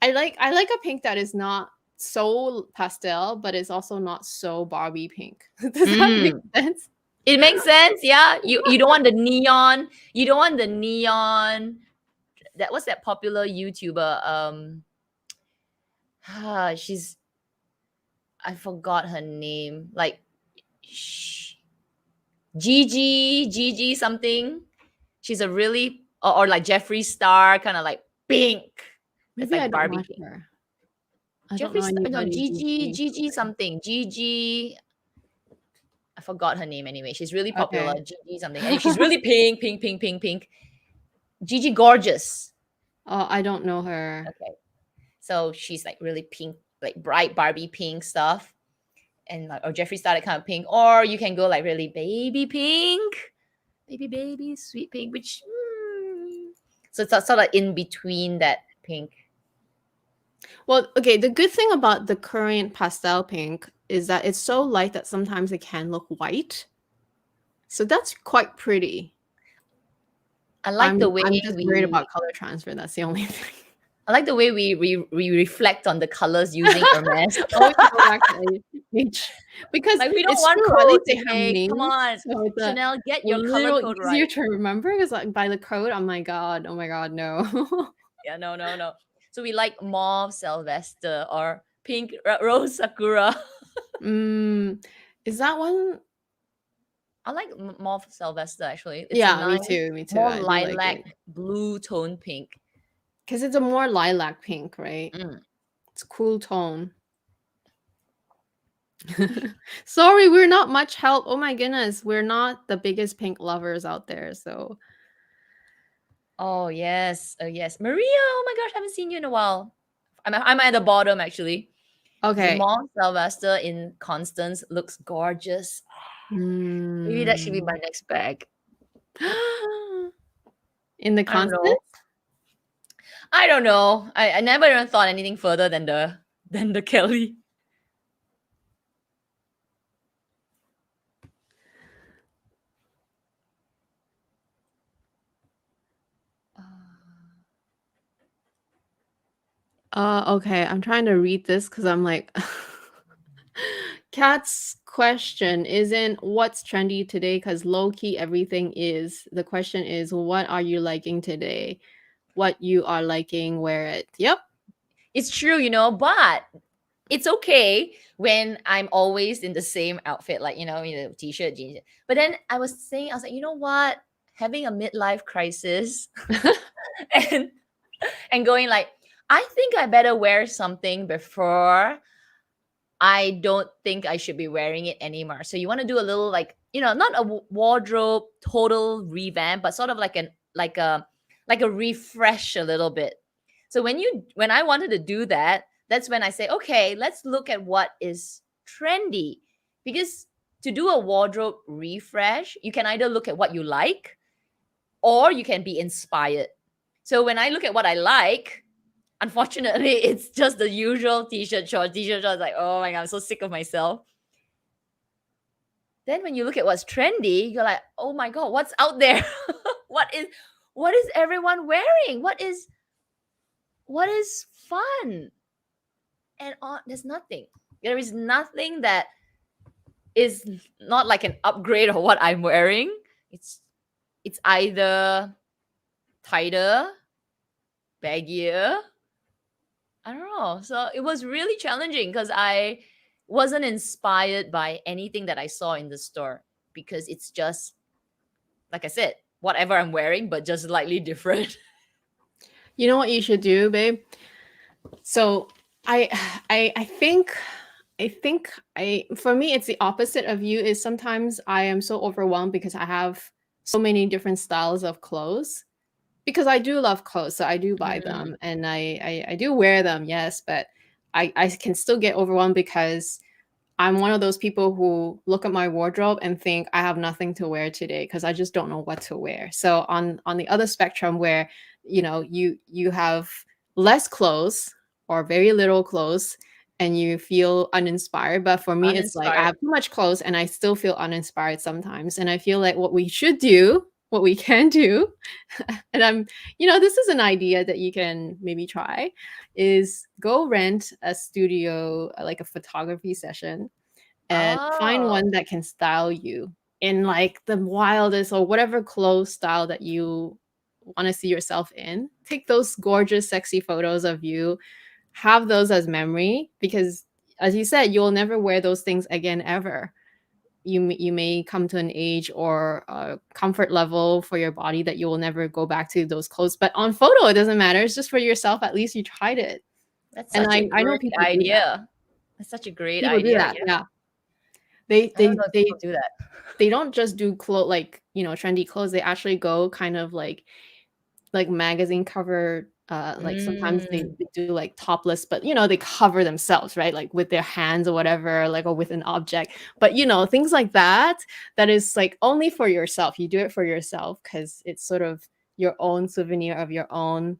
like a pink that is not so pastel, but it's also not so Barbie pink. Does that make sense? It makes sense, yeah. You don't want the neon. You don't want the neon. That what's that popular YouTuber? She's I forgot her name. Like Gigi something. She's a really or like Jeffree Star, kind of like pink. It's Maybe I like don't Barbie watch pink. her. I don't Jeffree know Star, no, anybody. Gigi something. Gigi. I forgot her name anyway. She's really popular. Okay. Gigi something. And she's really pink. Gigi Gorgeous. Oh, I don't know her. Okay. So she's like really pink, like bright Barbie pink stuff. And like, or Jeffree Star, that kind of pink. Or you can go like really baby pink. Baby, sweet pink, which so it's sort of in between that pink. Well, okay, the good thing about the current pastel pink is that it's so light that sometimes it can look white. So that's quite pretty. I like the way I'm just worried about color transfer. That's the only thing. I like the way we reflect on the colors using Hermes. Always go back to H because like we don't it's want true, at least codes. they have Hey, names. come on, So it's Chanel, get a your color little code easier right. to remember because like by the code, oh my god, no. Yeah, no. So we like mauve Sylvester or pink rose Sakura. Is that one? I like mauve Sylvester actually. It's a Yeah, nice, me too. more I do like lilac it blue tone pink. because it's a more lilac pink, right? It's cool tone. Sorry, we're not much help. Oh my goodness, we're not the biggest pink lovers out there. So, oh yes, Maria. Oh my gosh, I haven't seen you in a while. I'm at the bottom actually. okay. The mauve Sylvester in Constance looks gorgeous. Maybe that should be my next bag. In the Constance? I don't know. I never even thought anything further than the Kelly. Okay. I'm trying to read this because I'm like, Kat's question isn't what's trendy today because low key everything is. The question is, what are you liking today? What you are liking, wear it. Yep. It's true, but it's okay when I'm always in the same outfit, like, t-shirt, jeans. But then I was like, you know what? Having a midlife crisis and going like, I think I better wear something before I don't think I should be wearing it anymore. So you want to do a little like, not a wardrobe total revamp, but sort of like a refresh a little bit. So when I wanted to do that, that's when I say, okay, let's look at what is trendy. Because to do a wardrobe refresh, you can either look at what you like or you can be inspired. So when I look at what I like, unfortunately, it's just the usual t-shirt shorts. Like, oh my God, I'm so sick of myself. Then when you look at what's trendy, you're like, oh my God, what's out there? What is everyone wearing? What is fun? And there's nothing. There is nothing that is not like an upgrade of what I'm wearing. It's either tighter, baggier. I don't know. So it was really challenging because I wasn't inspired by anything that I saw in the store because it's just, like I said, whatever I'm wearing, but just slightly different. You know what you should do, babe? So I I think for me it's the opposite of you. Is sometimes I am so overwhelmed because I have so many different styles of clothes, because I do love clothes, so I do buy Mm, them and I do wear them, yes, but I can still get overwhelmed because I'm one of those people who look at my wardrobe and think I have nothing to wear today because I just don't know what to wear. So on the other spectrum where, you have less clothes or very little clothes and you feel uninspired, but for me it's like I uninspired. have too much clothes and I still feel uninspired sometimes. And I feel like what we should do, what we can do, and this is an idea that you can maybe try, is go rent a studio, like a photography session, and find Oh, one that can style you in like the wildest or whatever clothes style that you want to see yourself in. Take those gorgeous, sexy photos of you, have those as memory, because as you said, you'll never wear those things again ever. You may come to an age or a comfort level for your body that you will never go back to those clothes. But on photo, it doesn't matter. It's just for yourself. At least you tried it. that's And such a I know great people do that. idea. That's such a great People do idea. that. Yeah. Yeah. They I don't know they if they people do that. they don't just do like, trendy clothes. They actually go kind of like magazine cover, like sometimes Mm, they do like topless, but they cover themselves, right? Like with their hands or whatever, like, or with an object. But things like that, that is like only for yourself. You do it for yourself because it's sort of your own souvenir of your own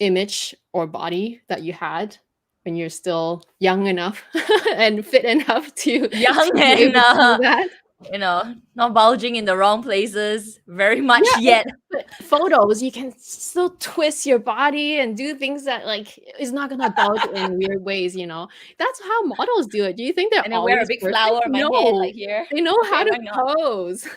image or body that you had when you're still young enough and fit enough to young be and able to do that. not bulging in the wrong places very much Yeah, and yet. but photos, you can still twist your body and do things that, like, is not gonna bulge in weird ways. That's how models do it. Do you think they're And then wear a always big perfect? flower on my head, No. like here. They know how Okay, to why not? pose.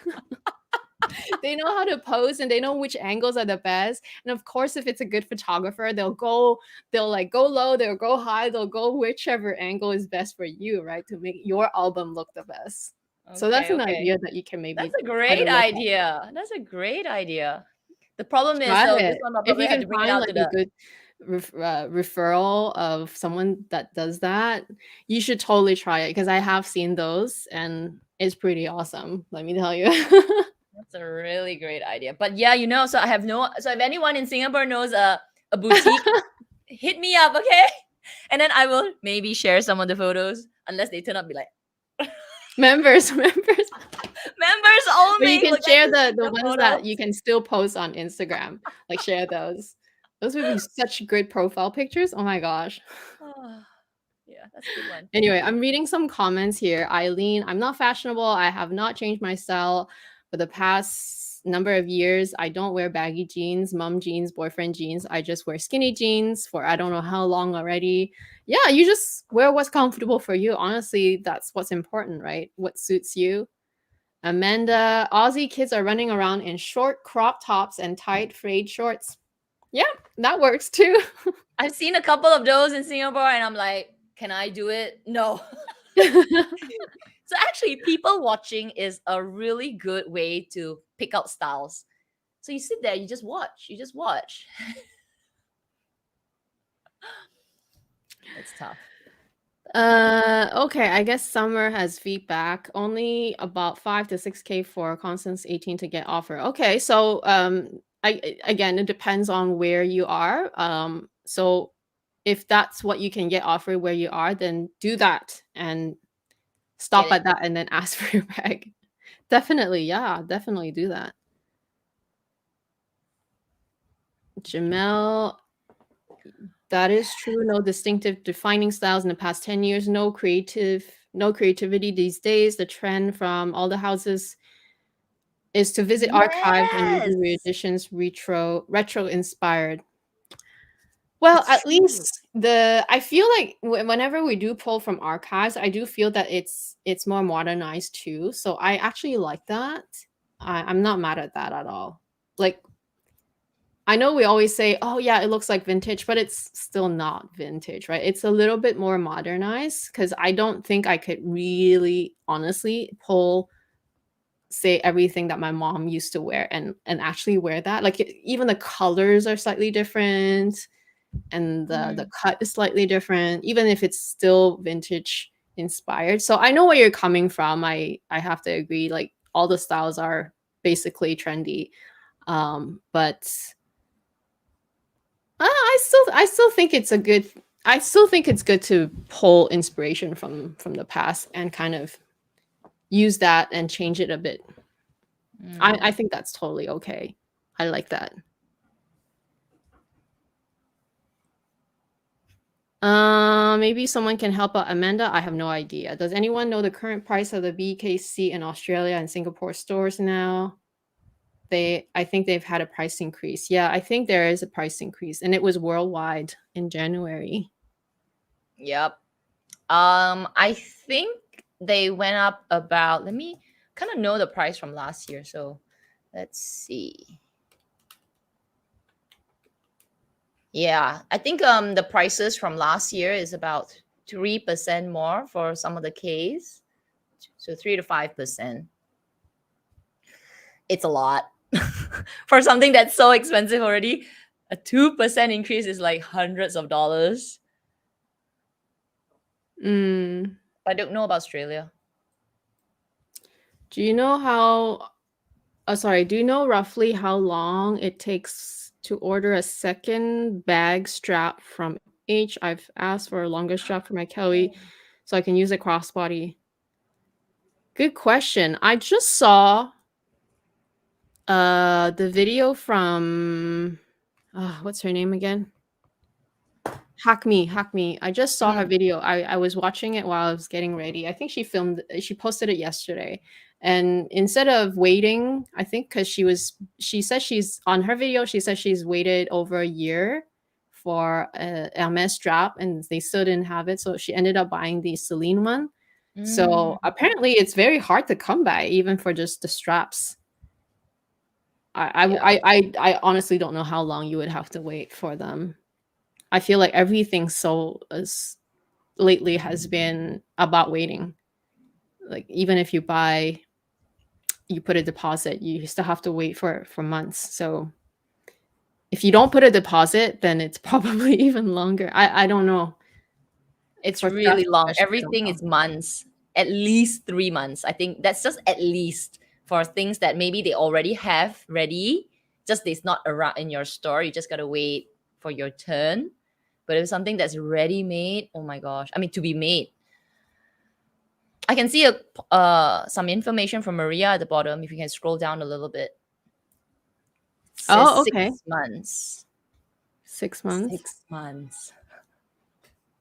They know how to pose and they know which angles are the best. And of course, if it's a good photographer, they'll like go low, they'll go high, they'll go whichever angle is best for you, right? To make your album look the best. So that's Okay, an okay. idea that you can That's maybe a try to great look at. idea. That's a great idea. The problem is Try though, this it. one I'll If probably you have can to bring it find out like to a the good referral of someone that does that, you should totally try it because I have seen those and it's pretty awesome. Let me tell you. that's a really great idea. But yeah, so I have no so if anyone in Singapore knows a boutique, hit me up, okay? And then I will maybe share some of the photos unless they turn up be like Members. members But you only can will get share to see the the ones that you photos. can still post on Instagram. Like share those. Those would be such good profile pictures. Oh my gosh. Ah, yeah, that's a good one. Anyway, I'm reading some comments here. Eileen, I'm not fashionable. I have not changed my style for the past number of years. I don't wear baggy jeans, mom jeans, boyfriend jeans. I just wear skinny jeans for I don't know how long already. Yeah, you just wear what's comfortable for you. Honestly, that's what's important, right? What suits you. Amanda, Aussie kids are running around in short crop tops and tight frayed shorts. Yeah, that works too. I've seen a couple of those in Singapore and I'm like, can I do it? No. So actually, people watching is a really good way to pick out styles. So you sit there, you just watch. You just watch. It's tough. Okay, I guess summer has feedback. Only about 5 to 6K for Constance 18 to get offer. Okay, so again, it depends on where you are. So if that's what you can get offered where you are, then do that and Get stop it. at that and then ask for your bag. Definitely, yeah, definitely do that. Jamel, that is true. No distinctive defining styles in the past 10 years. No creativity these days. The trend from all the houses is to visit archives and redo Yes, reeditions, retro inspired. Well, it's at true. least I feel like whenever we do pull from archives, I do feel that it's more modernized too. So I actually like that. I'm not mad at that at all. Like, I know we always say, "Oh yeah, it looks like vintage," but it's still not vintage, right? It's a little bit more modernized because I don't think I could really honestly pull, say, everything that my mom used to wear and actually wear that. Like even the colors are slightly different. and the cut is slightly different, even if it's still vintage inspired. So I know where you're coming from. I have to agree. Like all the styles are basically trendy, but I still think it's a good. I still think it's good to pull inspiration from the past and kind of use that and change it a bit. I think that's totally okay. I like that. Maybe someone can help out Amanda. I have no idea. Does anyone know the current price of the BKC in Australia and Singapore stores now? I think they've had a price increase. Yeah, I think there is a price increase, and it was worldwide in January. Yep. I think they went up about, let me kind of know the price from last year. So let's see. Yeah, I think the prices from last year is about 3% more for some of the Ks. So 3 to 5%. It's a lot. For something that's so expensive already. A 2% increase is like hundreds of dollars. I don't know about Australia. Do you know how do you know roughly how long it takes to order a second bag strap from H? I've asked for a longer strap for my Kelly so I can use a crossbody. Good question. I just saw the video from what's her name again? Hack Me. I just saw her video. I was watching it while I was getting ready. I think she posted it yesterday. And instead of waiting, I think because she said she's on her video, she said she's waited over a year for a Hermes strap and they still didn't have it. So she ended up buying the Celine one. So apparently it's very hard to come by, even for just the straps. I honestly don't know how long you would have to wait for them. I feel like everything lately has been about waiting. Like even if you put a deposit, you still have to wait for months. So if you don't put a deposit, then it's probably even longer. I don't know. It's really long. Everything is months, at least 3 months. I think that's just at least for things that maybe they already have ready. Just it's not around in your store. You just gotta wait for your turn. But if something that's ready made, oh my gosh! I mean, to be made. I can see some information from Maria at the bottom. If you can scroll down a little bit. Oh, okay. 6 months. 6 months. 6 months.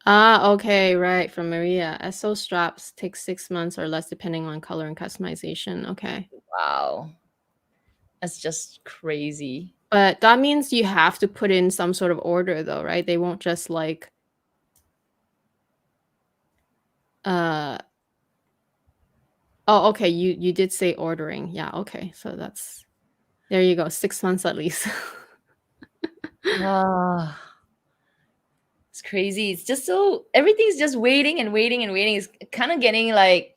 Okay, right. From Maria. SO straps take 6 months or less depending on color and customization. Okay. Wow. That's just crazy. But that means you have to put in some sort of order though, right? They won't just like oh, okay. You did say ordering. Yeah, okay. So that's there you go. 6 months at least. It's crazy. It's just so everything's just waiting and waiting and waiting. It's kind of getting like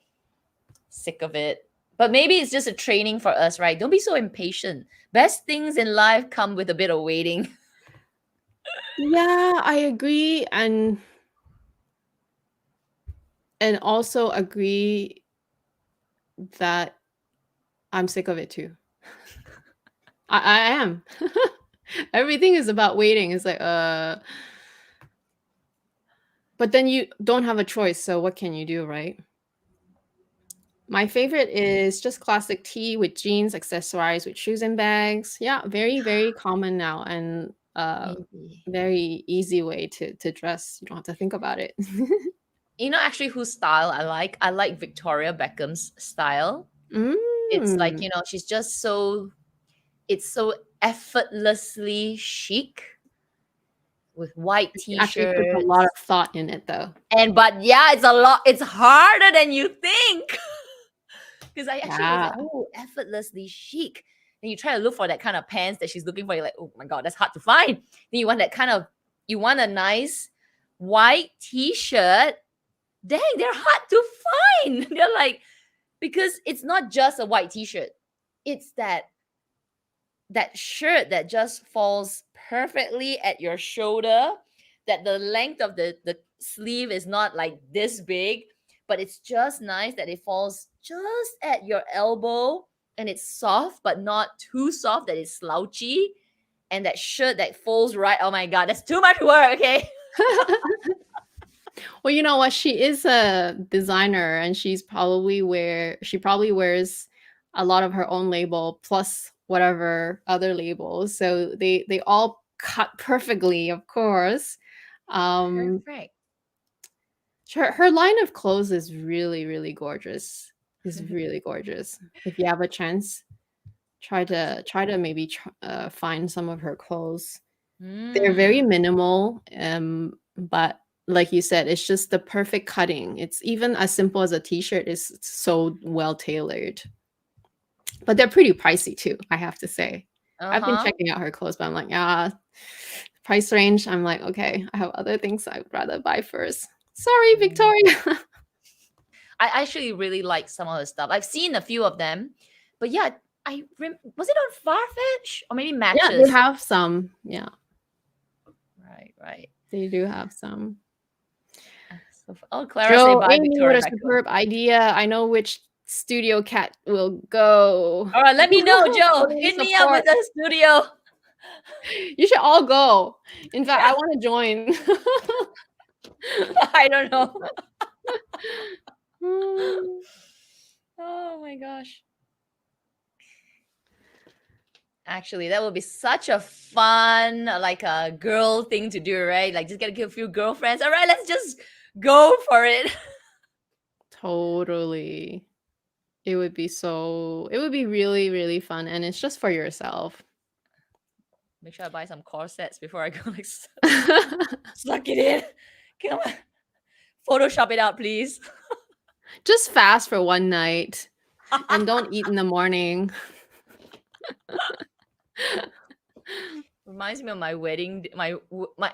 sick of it. But maybe it's just a training for us, right? Don't be so impatient. Best things in life come with a bit of waiting. Yeah, I agree. And also agree that I'm sick of it too. I am. Everything is about waiting. It's like but then you don't have a choice, so what can you do, right? My favorite is just classic tee with jeans, accessories with shoes and bags. Yeah, very, very common now and very easy way to dress. You don't have to think about it. You know, actually, whose style I like? I like Victoria Beckham's style. It's like, you know, she's just it's so effortlessly chic with white t-shirts. Actually puts a lot of thought in it though. But yeah, it's harder than you think. Because I actually was like, oh, effortlessly chic. And you try to look for that kind of pants that she's looking for. You're like, oh my God, that's hard to find. Then you want you want a nice white t-shirt. Dang, they're hard to find. They're like, because it's not just a white t-shirt. It's that shirt that just falls perfectly at your shoulder that the length of the sleeve is not like this big, but it's just nice that it falls just at your elbow, and it's soft but not too soft that it's slouchy. And that shirt that folds right, oh my god, that's too much work. Okay. Well, you know what? She is a designer, and she probably wears a lot of her own label plus whatever other labels. So they all cut perfectly, of course. Perfect. Her line of clothes is really, really gorgeous. Is really gorgeous. If you have a chance, try to maybe find some of her clothes. They're very minimal, but like you said, it's just the perfect cutting. It's even as simple as a t-shirt is so well tailored. But they're pretty pricey too, I have to say. I've been checking out her clothes, but I'm like, price range. I'm like, okay, I have other things I'd rather buy first. Sorry, Victoria. I actually really like some of the stuff. I've seen a few of them, but yeah, was it on Farfetch or maybe Yeah, they Matches? have some. Yeah, Right. they do have some. Oh, Clara say Joe, bye, Amy, what Victoria a Beckham. superb idea. I know which studio cat will go. All right, let me know, Joe. Totally Hit me up support. with the studio. You should all go. In fact, I want to join. I don't know. Oh my gosh. Actually, that would be such a fun, like a girl thing to do, right? Like just get a few girlfriends. All right, let's just go for it. Totally. It would be really, really fun. And it's just for yourself. Make sure I buy some corsets before I go. Like, suck it in. Come on. Photoshop it out, please. Just fast for one night and don't eat in the morning. Reminds me of my wedding, my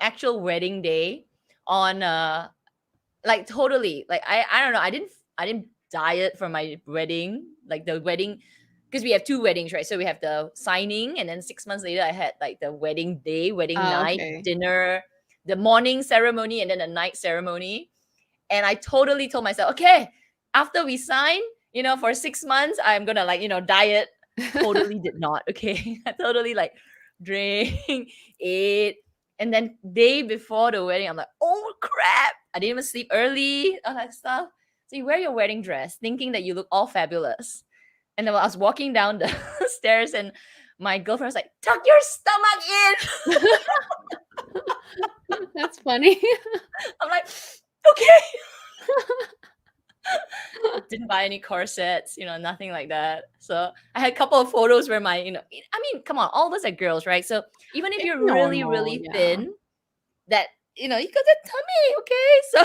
actual wedding day on like totally like I don't know, I didn't diet for my wedding, like the wedding, because we have two weddings, right? So we have the signing, and then 6 months later I had like the wedding day, wedding night, Okay. dinner, the morning ceremony, and then the night ceremony. And I totally told myself, okay, after we sign, for 6 months I'm gonna like diet. Totally did not. Okay. I totally like drink, ate, and then day before the wedding I'm like, oh crap, I didn't even sleep early, all that stuff. So you wear your wedding dress thinking that you look all fabulous, and then I was walking down the stairs and my girlfriend was like, tuck your stomach in. That's funny. I'm like, okay. Didn't buy any corsets, nothing like that. So I had a couple of photos where my, I mean, come on, all of us are girls, right? So even if you're really, Normal, really yeah. thin, that, you got the tummy, okay? So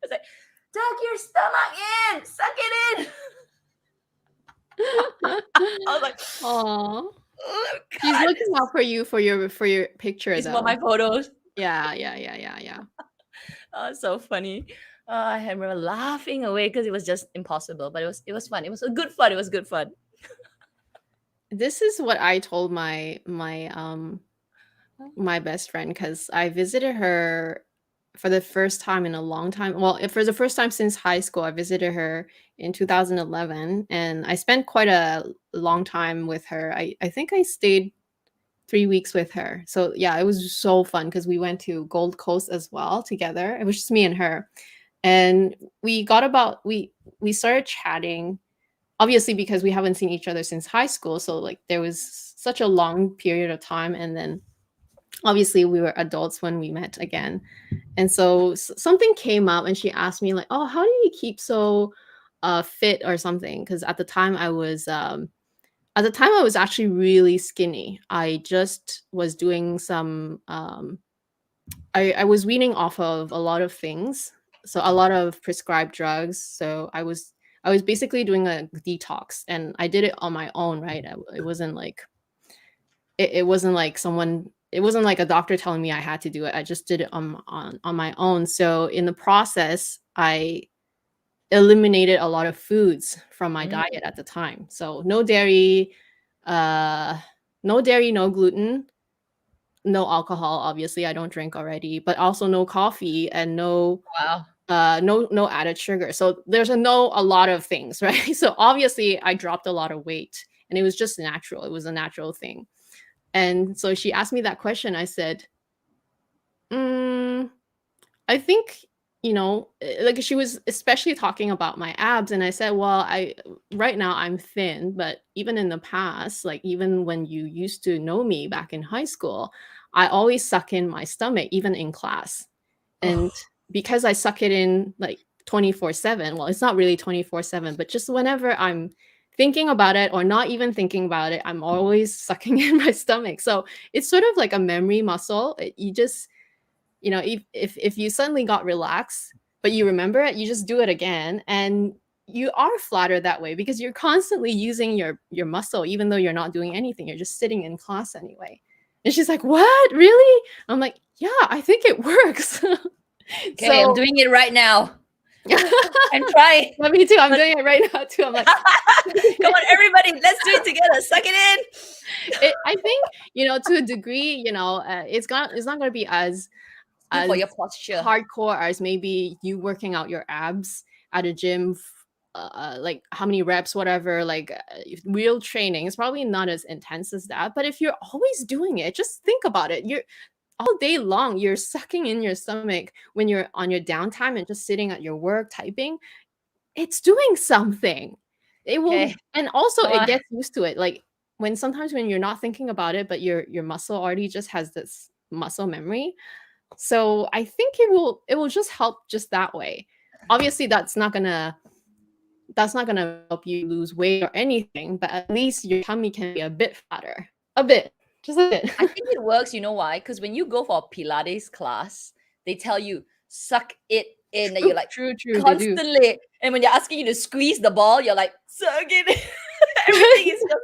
it's like, tuck your stomach in, suck it in. I was like, oh, oh she's God, looking out for you for your picture these though. were my photos. Yeah. Oh, so funny. I remember laughing away because it was just impossible, but it was fun. It was a good fun. It was good fun. This is what I told my best friend, because I visited her for the first time in a long time. Well, for the first time since high school, I visited her in 2011, and I spent quite a long time with her. I think I stayed 3 weeks with her. So yeah, it was so fun because we went to Gold Coast as well together. It was just me and her. And we started chatting, obviously because we haven't seen each other since high school. So like there was such a long period of time, and then obviously we were adults when we met again. And so something came up and she asked me like, oh, how do you keep so fit or something? Because at the time I was actually really skinny. I just was doing some I was weaning off of a lot of things, so a lot of prescribed drugs. So I was basically doing a detox, and I did it on my own, right? It wasn't like it wasn't like someone, it wasn't like a doctor telling me I had to do it. I just did it on my own. So in the process, I eliminated a lot of foods from my diet at the time. So no dairy, no gluten, no alcohol. Obviously, I don't drink already, but also no coffee and Wow. no added sugar. So there's a lot of things, right? So obviously, I dropped a lot of weight, and it was just natural. It was a natural thing. And so she asked me that question. I said, mm, I think, like she was especially talking about my abs, and I said, well, I right now I'm thin, but even in the past, like even when you used to know me back in high school, I always suck in my stomach, even in class. And Oh, because I suck it in like 24/7, well, it's not really 24/7, but just whenever I'm thinking about it or not even thinking about it, I'm always sucking in my stomach. So it's sort of like a memory muscle. You just, if you suddenly got relaxed, but you remember it, you just do it again, and you are flattered that way because you're constantly using your muscle, even though you're not doing anything. You're just sitting in class anyway. And she's like, "What? Really?" I'm like, "Yeah, I think it works." okay, I'm So doing it right now. I'm trying. yeah, me too. I'm doing it right now too. I'm like, Come on, everybody, let's do it together. Suck it in. I think, to a degree, it's not going to be Good for as your posture. hardcore as maybe you working out your abs at a gym, like how many reps, whatever, like real training. It's probably not as intense as that. But if you're always doing it, just think about it. You're all day long, you're sucking in your stomach when you're on your downtime and just sitting at your work typing. It's doing something. It will, Okay, and also come it on. gets used to it. Like when you're not thinking about it, but your muscle already just has this muscle memory. So I think it will just help just that way. Obviously, that's not gonna help you lose weight or anything, but at least your tummy can be a bit fatter. A bit. Just a bit. I think it works. You know why? Because when you go for a Pilates class, they tell you suck it in, and you're True, like true, true. They do. constantly. And when you're asking you to squeeze the ball, you're like suck it in. Everything is just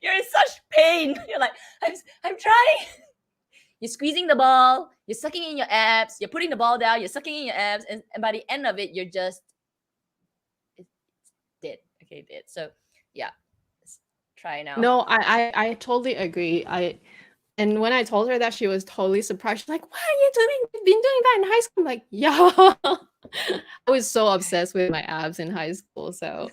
you're in such pain. You're like, I'm trying. You're squeezing the ball, you're sucking in your abs, you're putting the ball down, you're sucking in your abs, and by the end of it, you're just it's dead. Okay, dead. So yeah, let's try now. No, I totally agree. And when I told her that, she was totally surprised. She's like, "What are you doing? You've been doing that in high school?" I'm like, "Yeah." I was so obsessed with my abs in high school. So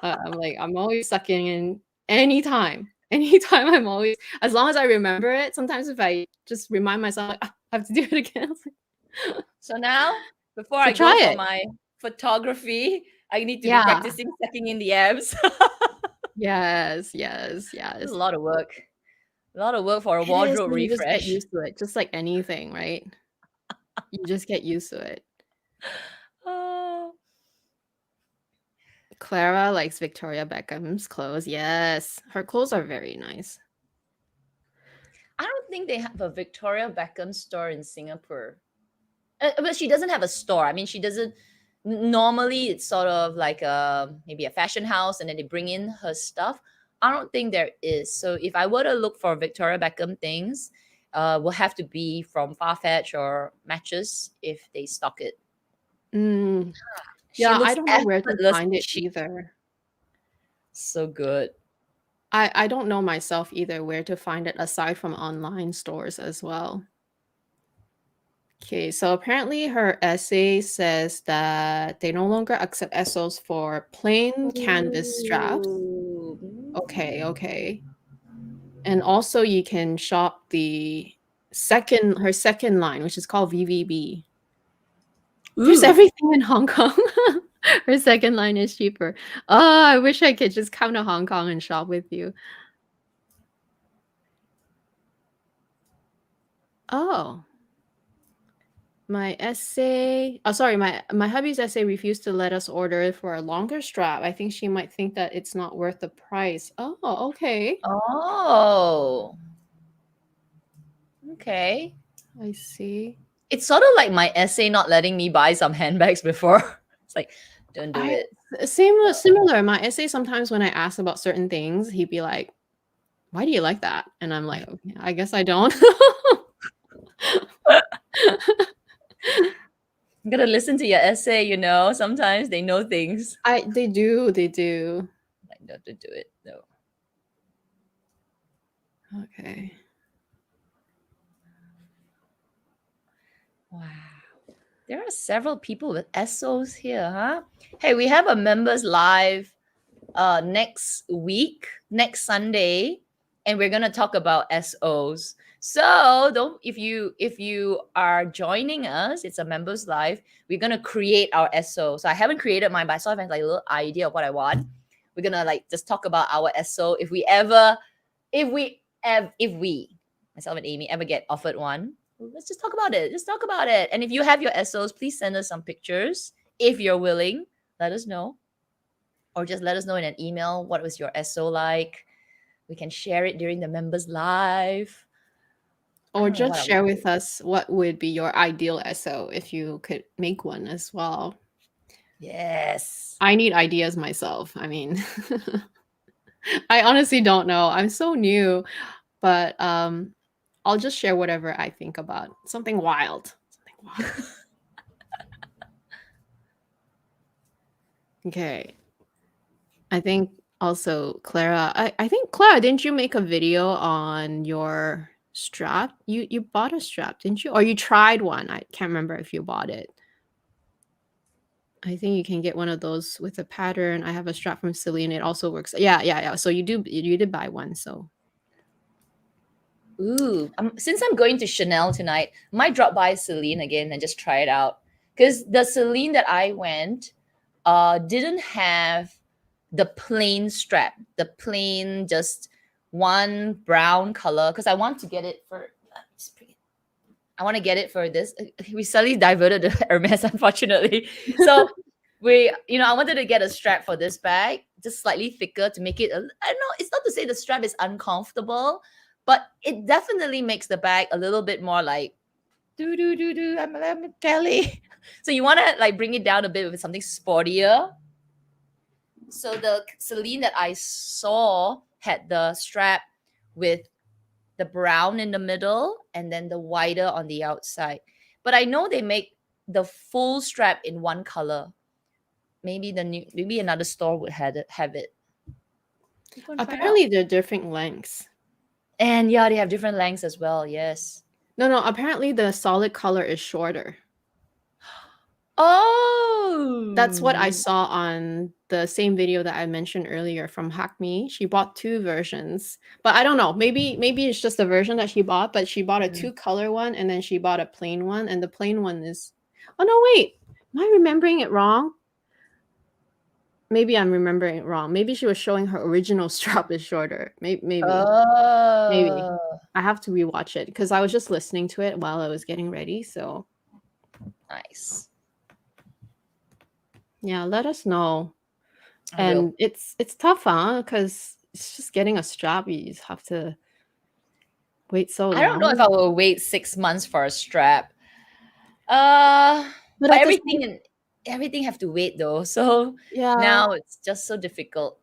I'm like, I'm always sucking in anytime. Anytime I'm always, as long as I remember it. Sometimes if I just remind myself, like, "Ah, I have to do it again." So now, before So I go try for it. my photography, I need to be Yeah. practicing sucking in the abs. Yes, yes, It's a yes. lot of work. A lot of work for a It is, wardrobe but you just get refresh. used to it, just like anything, right? You just get used to it. Oh, Clara likes Victoria Beckham's clothes. Yes, her clothes are very nice. I don't think they have a Victoria Beckham store in Singapore. But she doesn't have a store. I mean, she doesn't. Normally, it's sort of like maybe a fashion house, and then they bring in her stuff. I don't think there is. So if I were to look for Victoria Beckham things, will have to be from Farfetch or Matches if they stock it. Mm, She yeah, I looks don't know where to find effortlessly it chic. either. So good. I don't know myself either where to find it aside from online stores as well. Okay, so apparently her essay says that they no longer accept SOs for plain canvas straps. Ooh. Okay, okay. And also you can shop her second line, which is called VVB. There's Ooh. everything in Hong Kong. Her second line is cheaper. Oh, I wish I could just come to Hong Kong and shop with you. Oh, my essay. Oh, sorry, my hubby's essay refused to let us order it for a longer strap. I think she might think that it's not worth the price. Oh, okay. Oh. Okay. I see. It's sort of like my essay not letting me buy some handbags before. It's like, don't do I it. similar. My essay sometimes when I ask about certain things, he'd be like, "Why do you like that?" And I'm like, "Okay, I guess I don't." You gotta listen to your essay, you know. Sometimes they know things. They do. Like, don't do it. No. Okay. There are several people with SOs here, huh? Hey, we have a members live next week, next Sunday, and we're gonna talk about SOs. So don't if you are joining us, it's a members live. We're gonna create our SO. So I haven't created mine, but I sort of have like a little idea of what I want. We're gonna like just talk about our SO if we myself and Amy ever get offered one. Let's just talk about it. Just talk about it. And if you have your SOs, please send us some pictures. If you're willing, let us know. Or just let us know in an email what was your SO like. We can share it during the members live. Or just share with us what would be your ideal SO if you could make one as well. Yes. I need ideas myself. I mean, I honestly don't know. I'm so new, but I'll just share whatever I think about. Something wild. Okay. I think also Clara, I think Clara, didn't you make a video on your strap? You bought a strap, didn't you? Or you tried one. I can't remember if you bought it. I think you can get one of those with a pattern. I have a strap from Celine. It also works. Yeah. So you did buy one. So ooh, since I'm going to Chanel tonight, I might drop by Celine again and just try it out. Because the Celine that I went didn't have the plain strap, the plain just one brown color. Because I want to get it for I want to get it for this. We suddenly diverted to Hermes, unfortunately. So I wanted to get a strap for this bag, just slightly thicker to make it. I don't know. It's not to say the strap is uncomfortable, but it definitely makes the bag a little bit more like I'm Kelly. So you want to like bring it down a bit with something sportier. So the Celine that I saw had the strap with the brown in the middle and then the wider on the outside. But I know they make the full strap in one color. Maybe another store would have it. Apparently they're different lengths. And yeah, they have different lengths as well. Yes. No. Apparently the solid color is shorter. Oh, that's what I saw on the same video that I mentioned earlier from Hackme. She bought two versions, but I don't know. Maybe it's just the version that she bought, but she bought a two-color one and then she bought a plain one, and the plain one is. Oh no, wait. Am I remembering it wrong? Maybe I'm remembering it wrong. Maybe she was showing her original strap is shorter. Maybe. Maybe. I have to rewatch it because I was just listening to it while I was getting ready. So nice. Yeah, let us know. And it's tough, huh? Because it's just getting a strap. You just have to wait so long. I don't know if I will wait 6 months for a strap. But everything have to wait though. So yeah, now it's just so difficult.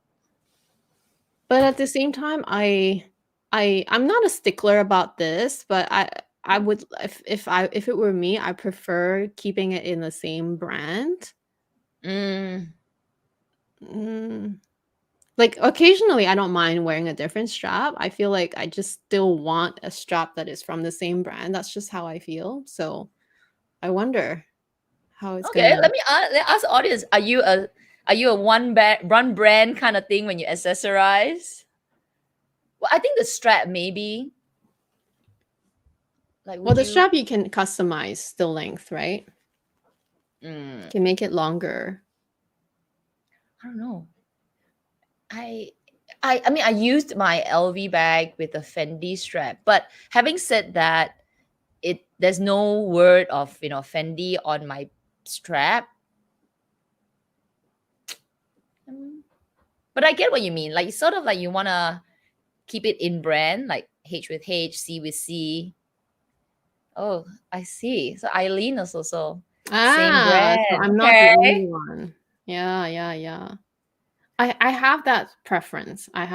But at the same time, I'm not a stickler about this, but I would if it were me, I prefer keeping it in the same brand. Like occasionally I don't mind wearing a different strap. I feel like I just still want a strap that is from the same brand. That's just how I feel. So I wonder how it's okay. Let me ask the audience: Are you a one brand kind of thing when you accessorize? Well, I think the strap maybe. Like, the strap you can customize the length, right? You can make it longer. I don't know. I mean, I used my LV bag with a Fendi strap, but having said that, there's no word of Fendi on my strap. But I get what you mean. Like sort of like you wanna keep it in brand, like H with H, C with C. Oh, I see. So Eileen is also same brand. So I'm not the only one. Yeah. I have that preference. I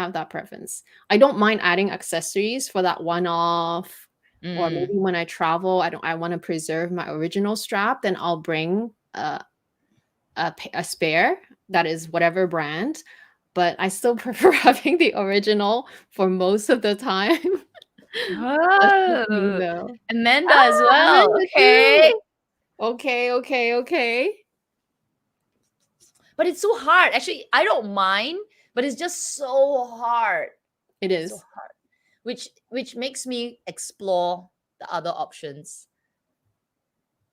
don't mind adding accessories for that one-off, or maybe when I travel, I want to preserve my original strap. Then I'll bring a spare that is whatever brand, but I still prefer having the original for most of the time. Oh, Amanda as well. Amanda okay. too. Okay. But it's so hard. Actually, I don't mind, but it's just so hard. It So is. hard. Which makes me explore the other options.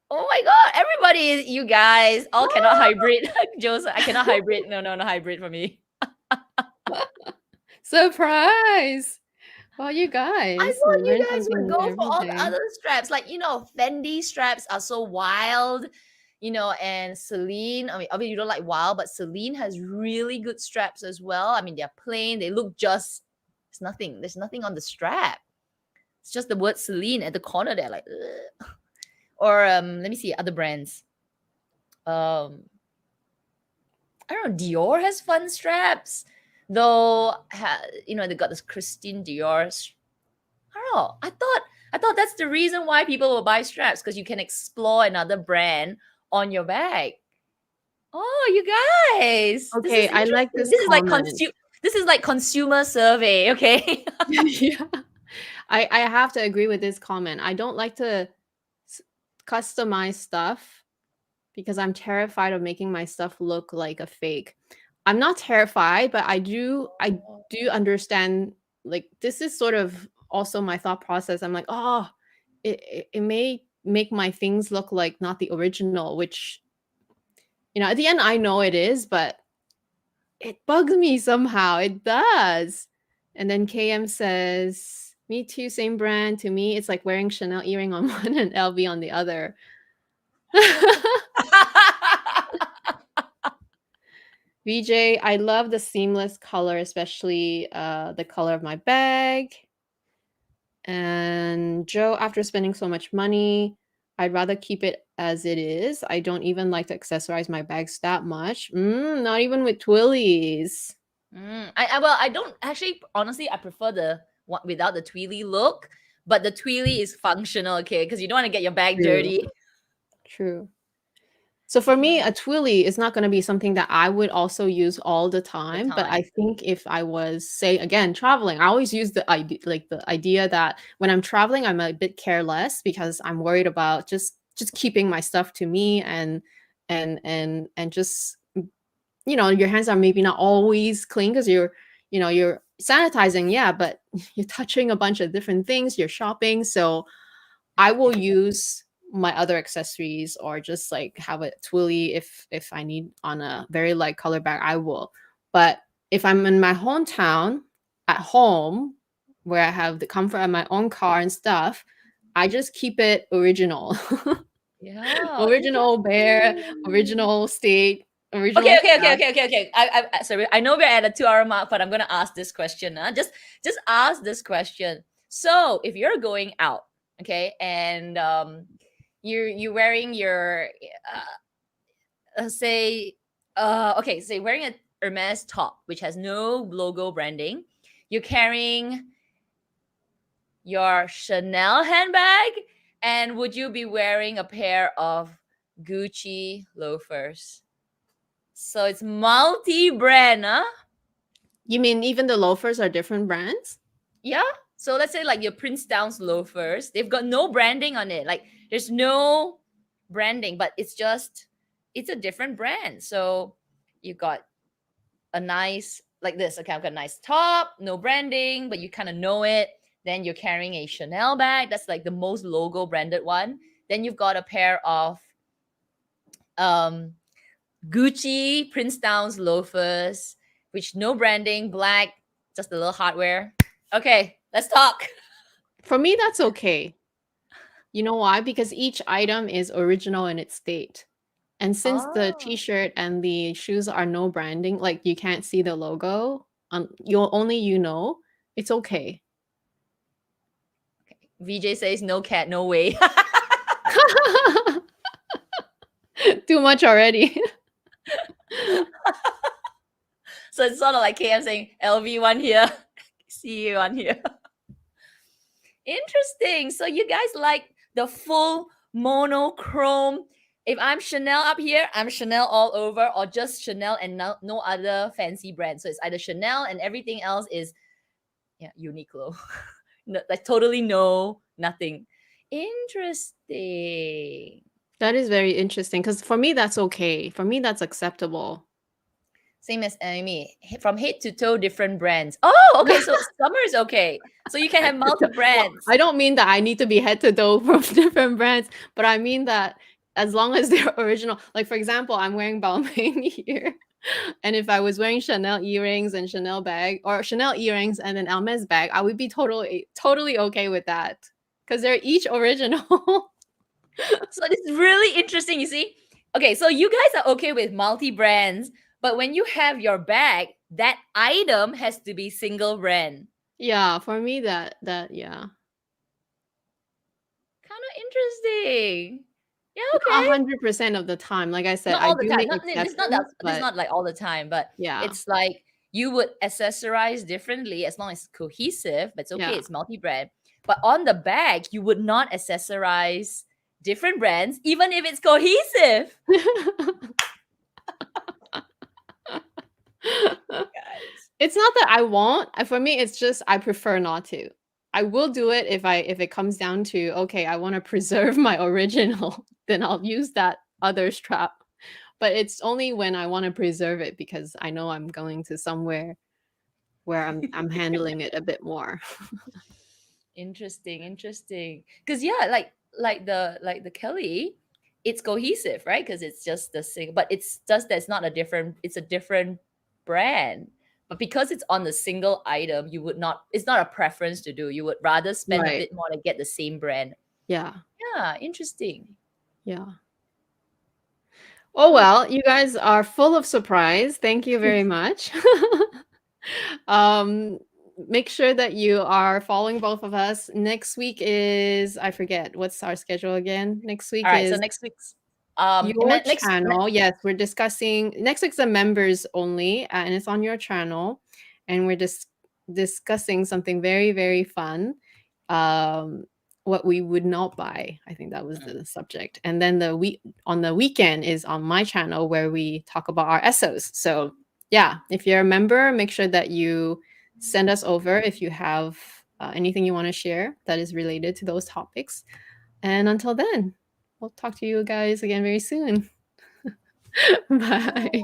Oh my god, everybody, you guys all cannot hybrid. Joseph, I cannot hybrid. No, hybrid for me. Surprise! Well, you I guys, we thought learn you guys something would new go for every all the day. other straps. Like, Fendi straps are so wild, and Celine. I mean, you don't like wild, but Celine has really good straps as well. I mean, they're plain, they look just, there's nothing on the strap. It's just the word Celine at the corner there, like, ugh. Or let me see other brands. Um, I don't know. Dior has fun straps, though. They got this Christine Dior. I don't know. I thought that's the reason why people will buy straps, because you can explore another brand on your bag. Oh, you guys, this is Okay, I like interesting. this This is like comment. This is like consumer survey. Okay. Yeah. I have to agree with this comment. I don't like to s- customize stuff because I'm terrified of making my stuff look like a fake. I'm not terrified, but I do understand, like, this is sort of also my thought process. I'm like, oh, it may make my things look like not the original, which, at the end I know it is, but it bugs me somehow. It does. And then KM says, me too, same brand. To me, it's like wearing Chanel earring on one and LV on the other. VJ, I love the seamless color, especially the color of my bag. And Joe, after spending so much money, I'd rather keep it as it is. I don't even like to accessorize my bags that much. Not even with Twillies. I don't actually, honestly, I prefer the one without the twirly look, but the twirly is functional, okay? Because you don't want to get your bag True. dirty. True. So for me, Yeah, a twilly is not going to be something that I would also use all the the time. But I time. think if I was, say, again, traveling, I always use the idea that when I'm traveling, I'm a bit careless because I'm worried about just keeping my stuff to me and just your hands are maybe not always clean because you're sanitizing, yeah, but you're touching a bunch of different things. You're shopping, so I will use my other accessories or just like have a twilly if I need on a very light color bag, I will. But if I'm in my hometown at home where I have the comfort of my own car and stuff, I just keep it original. Yeah, Original bear, interesting. original state, Okay, original okay, okay, stuff. okay, okay, okay. Sorry. I know we're at a 2 hour mark, but I'm gonna ask this question. Just ask this question. So, if you're going out, okay, and you're wearing your say okay, say wearing a Hermes top which has no logo branding, you're carrying your Chanel handbag, and would you be wearing a pair of Gucci loafers? So it's multi-brand, huh? You mean even the loafers are different brands? Yeah. So let's say like your Prince Downs loafers, they've got no branding on it. Like there's no branding, but it's a different brand. So you got a nice like this. Okay, I've got a nice top, no branding, but you kind of know it. Then you're carrying a Chanel bag. That's like the most logo branded one. Then you've got a pair of um Gucci Prince Downs loafers, which no branding, black, just a little hardware. Okay, let's talk. For me, that's okay. You know why? Because each item is original in its state. And since the Oh, t-shirt and the shoes are no branding, like you can't see the logo, you'll only it's okay. VJ says no cat, no way. Too much already. So it's sort of like KM saying LV one here, CA one here. Interesting. So you guys like the full monochrome. If I'm Chanel up here, I'm Chanel all over, or just Chanel and no other fancy brand. So it's either Chanel and everything else is Uniqlo. No, like totally no nothing. Interesting. That is very interesting because for me, that's okay. For me, that's acceptable. Same as Amy. From head to toe, different brands. Oh, okay. So summer is okay. So you can have multi Well, brands. I don't mean that I need to be head to toe from different brands, but I mean that as long as they're original. Like, for example, I'm wearing Balmain here. And if I was wearing Chanel earrings and Chanel bag, or Chanel earrings and an Hermes bag, I would be totally okay with that because they're each original. So it's really interesting. You see, okay, so you guys are okay with multi brands, but when you have your bag, that item has to be single brand. Yeah, for me yeah. Kind of interesting. Yeah, Not okay. 100% of the time. Like I said, Not I all the do time. make Not it's not that exceptions, it's but not like all the time, but yeah, it's like you would accessorize differently as long as it's cohesive, but it's okay, yeah. it's multi-brand. But on the bag, you would not accessorize different brands, even if it's cohesive. Guys. It's not that I won't. For me, it's just I prefer not to. I will do it if it comes down to, okay, I want to preserve my original, then I'll use that other strap. But it's only when I want to preserve it because I know I'm going to somewhere where I'm handling it a bit more. Interesting, interesting. Because yeah, like the Kelly, it's cohesive, right? Because it's just the same, but it's just that's not a different. It's a different brand. But because it's on the single item, you would not. It's not a preference to do. You would rather spend a Right. bit more to get the same brand. Yeah. Yeah, interesting. Yeah. Oh, Huh. well, you guys are full of surprise. Thank you very much. Um, make sure that you are following both of us. Next week is, I forget, what's our schedule again? Next All week right. So is next week's your next channel. Yes, we're discussing, next week's the members only, and it's on your channel. And we're just discussing something very, very fun. Um, what we would not buy. I think that was the subject. And then on the weekend is on my channel where we talk about our SOs. So yeah, if you're a member, make sure that you send us over if you have anything you want to share that is related to those topics. And until then, we'll talk to you guys again very soon. Bye. Bye.